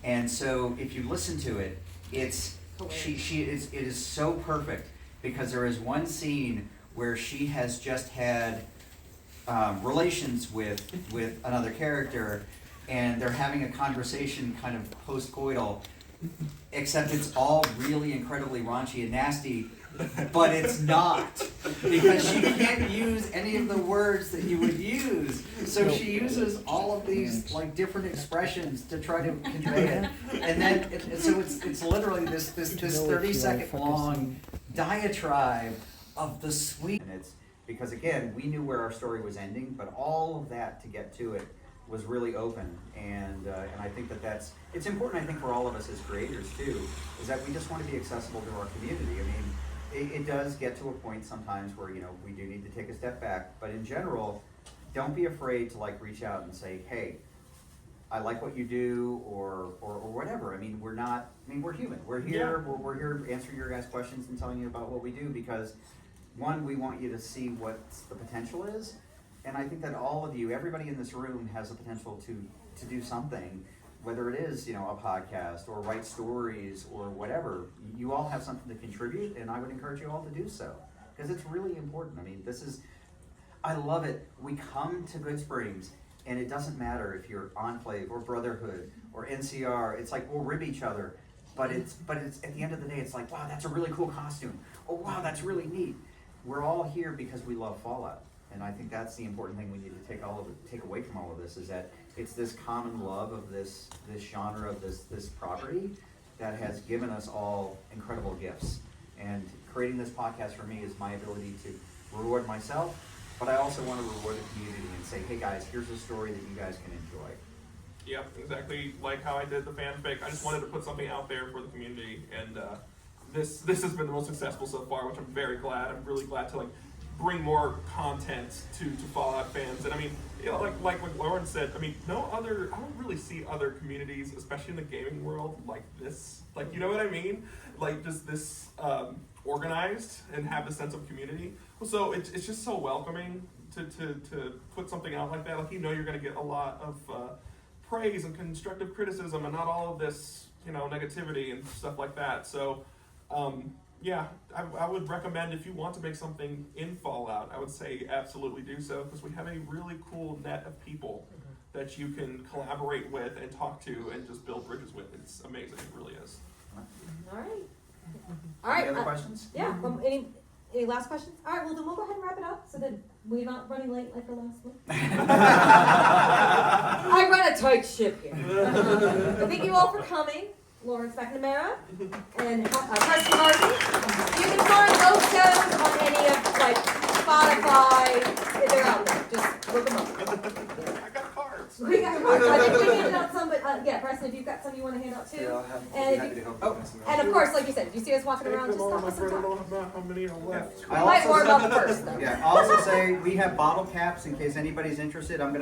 And so if you listen to it, it is so perfect because there is one scene where she has just had relations with another character, and they're having a conversation kind of post-coital, except it's all really incredibly raunchy and nasty, but it's not, because she can't use any of the words that you would use. So she uses all of these like different expressions to try to convey it, and then so it's literally this 30-second long diatribe of the sweet. Because again, we knew where our story was ending, but all of that to get to it was really open, and I think it's important. I think for all of us as creators too, is that we just want to be accessible to our community. I mean, it does get to a point sometimes where we do need to take a step back, but in general, don't be afraid to like reach out and say, hey, I like what you do, or whatever. I mean, we're human. We're here. Yeah. We're here answering your guys' questions and telling you about what we do because. One, we want you to see what the potential is, and I think that all of you, everybody in this room has the potential to do something, whether it is, a podcast or write stories or whatever. You all have something to contribute, and I would encourage you all to do so, because it's really important. I mean, I love it. We come to Goodsprings, and it doesn't matter if you're Enclave or Brotherhood or NCR, it's like we'll rib each other, but it's at the end of the day, it's like, wow, that's a really cool costume. Oh, wow, that's really neat. We're all here because we love Fallout, and I think that's the important thing we need to take away from all of this, is that it's this common love of this genre of this property that has given us all incredible gifts. And creating this podcast for me is my ability to reward myself, but I also want to reward the community and say, hey guys, here's a story that you guys can enjoy. Yep, exactly like how I did the fanfic. I just wanted to put something out there for the community, and this has been the most successful so far, which I'm very glad. I'm really glad to bring more content to Fallout fans. And I mean, like Lawrence said, I mean, I don't really see other communities, especially in the gaming world, like this. Like, you know what I mean? Like just this organized and have the sense of community. So it's just so welcoming to put something out like that. Like, you know, you're going to get a lot of praise and constructive criticism and not all of this, you know, negativity and stuff like that. So yeah, I would recommend, if you want to make something in Fallout, I would say absolutely do so, because we have a really cool net of people that you can collaborate with and talk to and just build bridges with. It's amazing, it really is. All right. All right. Any other questions? Yeah. Any last questions? All right. Well, then we'll go ahead and wrap it up so that we're not running late like the last one. I run a tight ship here. Thank you all for coming. Lawrence McNamara and Krissi Williams. You can find those shows on any of Spotify. They're out there. Just look them up. I got cards. We got cards. I think we handed out some, but yeah, Preston, if you've got some you want to hand out too. Yeah, I'll have, And happy if to you, help you. and of course, like you said, if you see us walking around, just stop us and talk. About how many are left. We might warm up first though. Yeah, I'll also say we have bottle caps in case anybody's interested. I'm gonna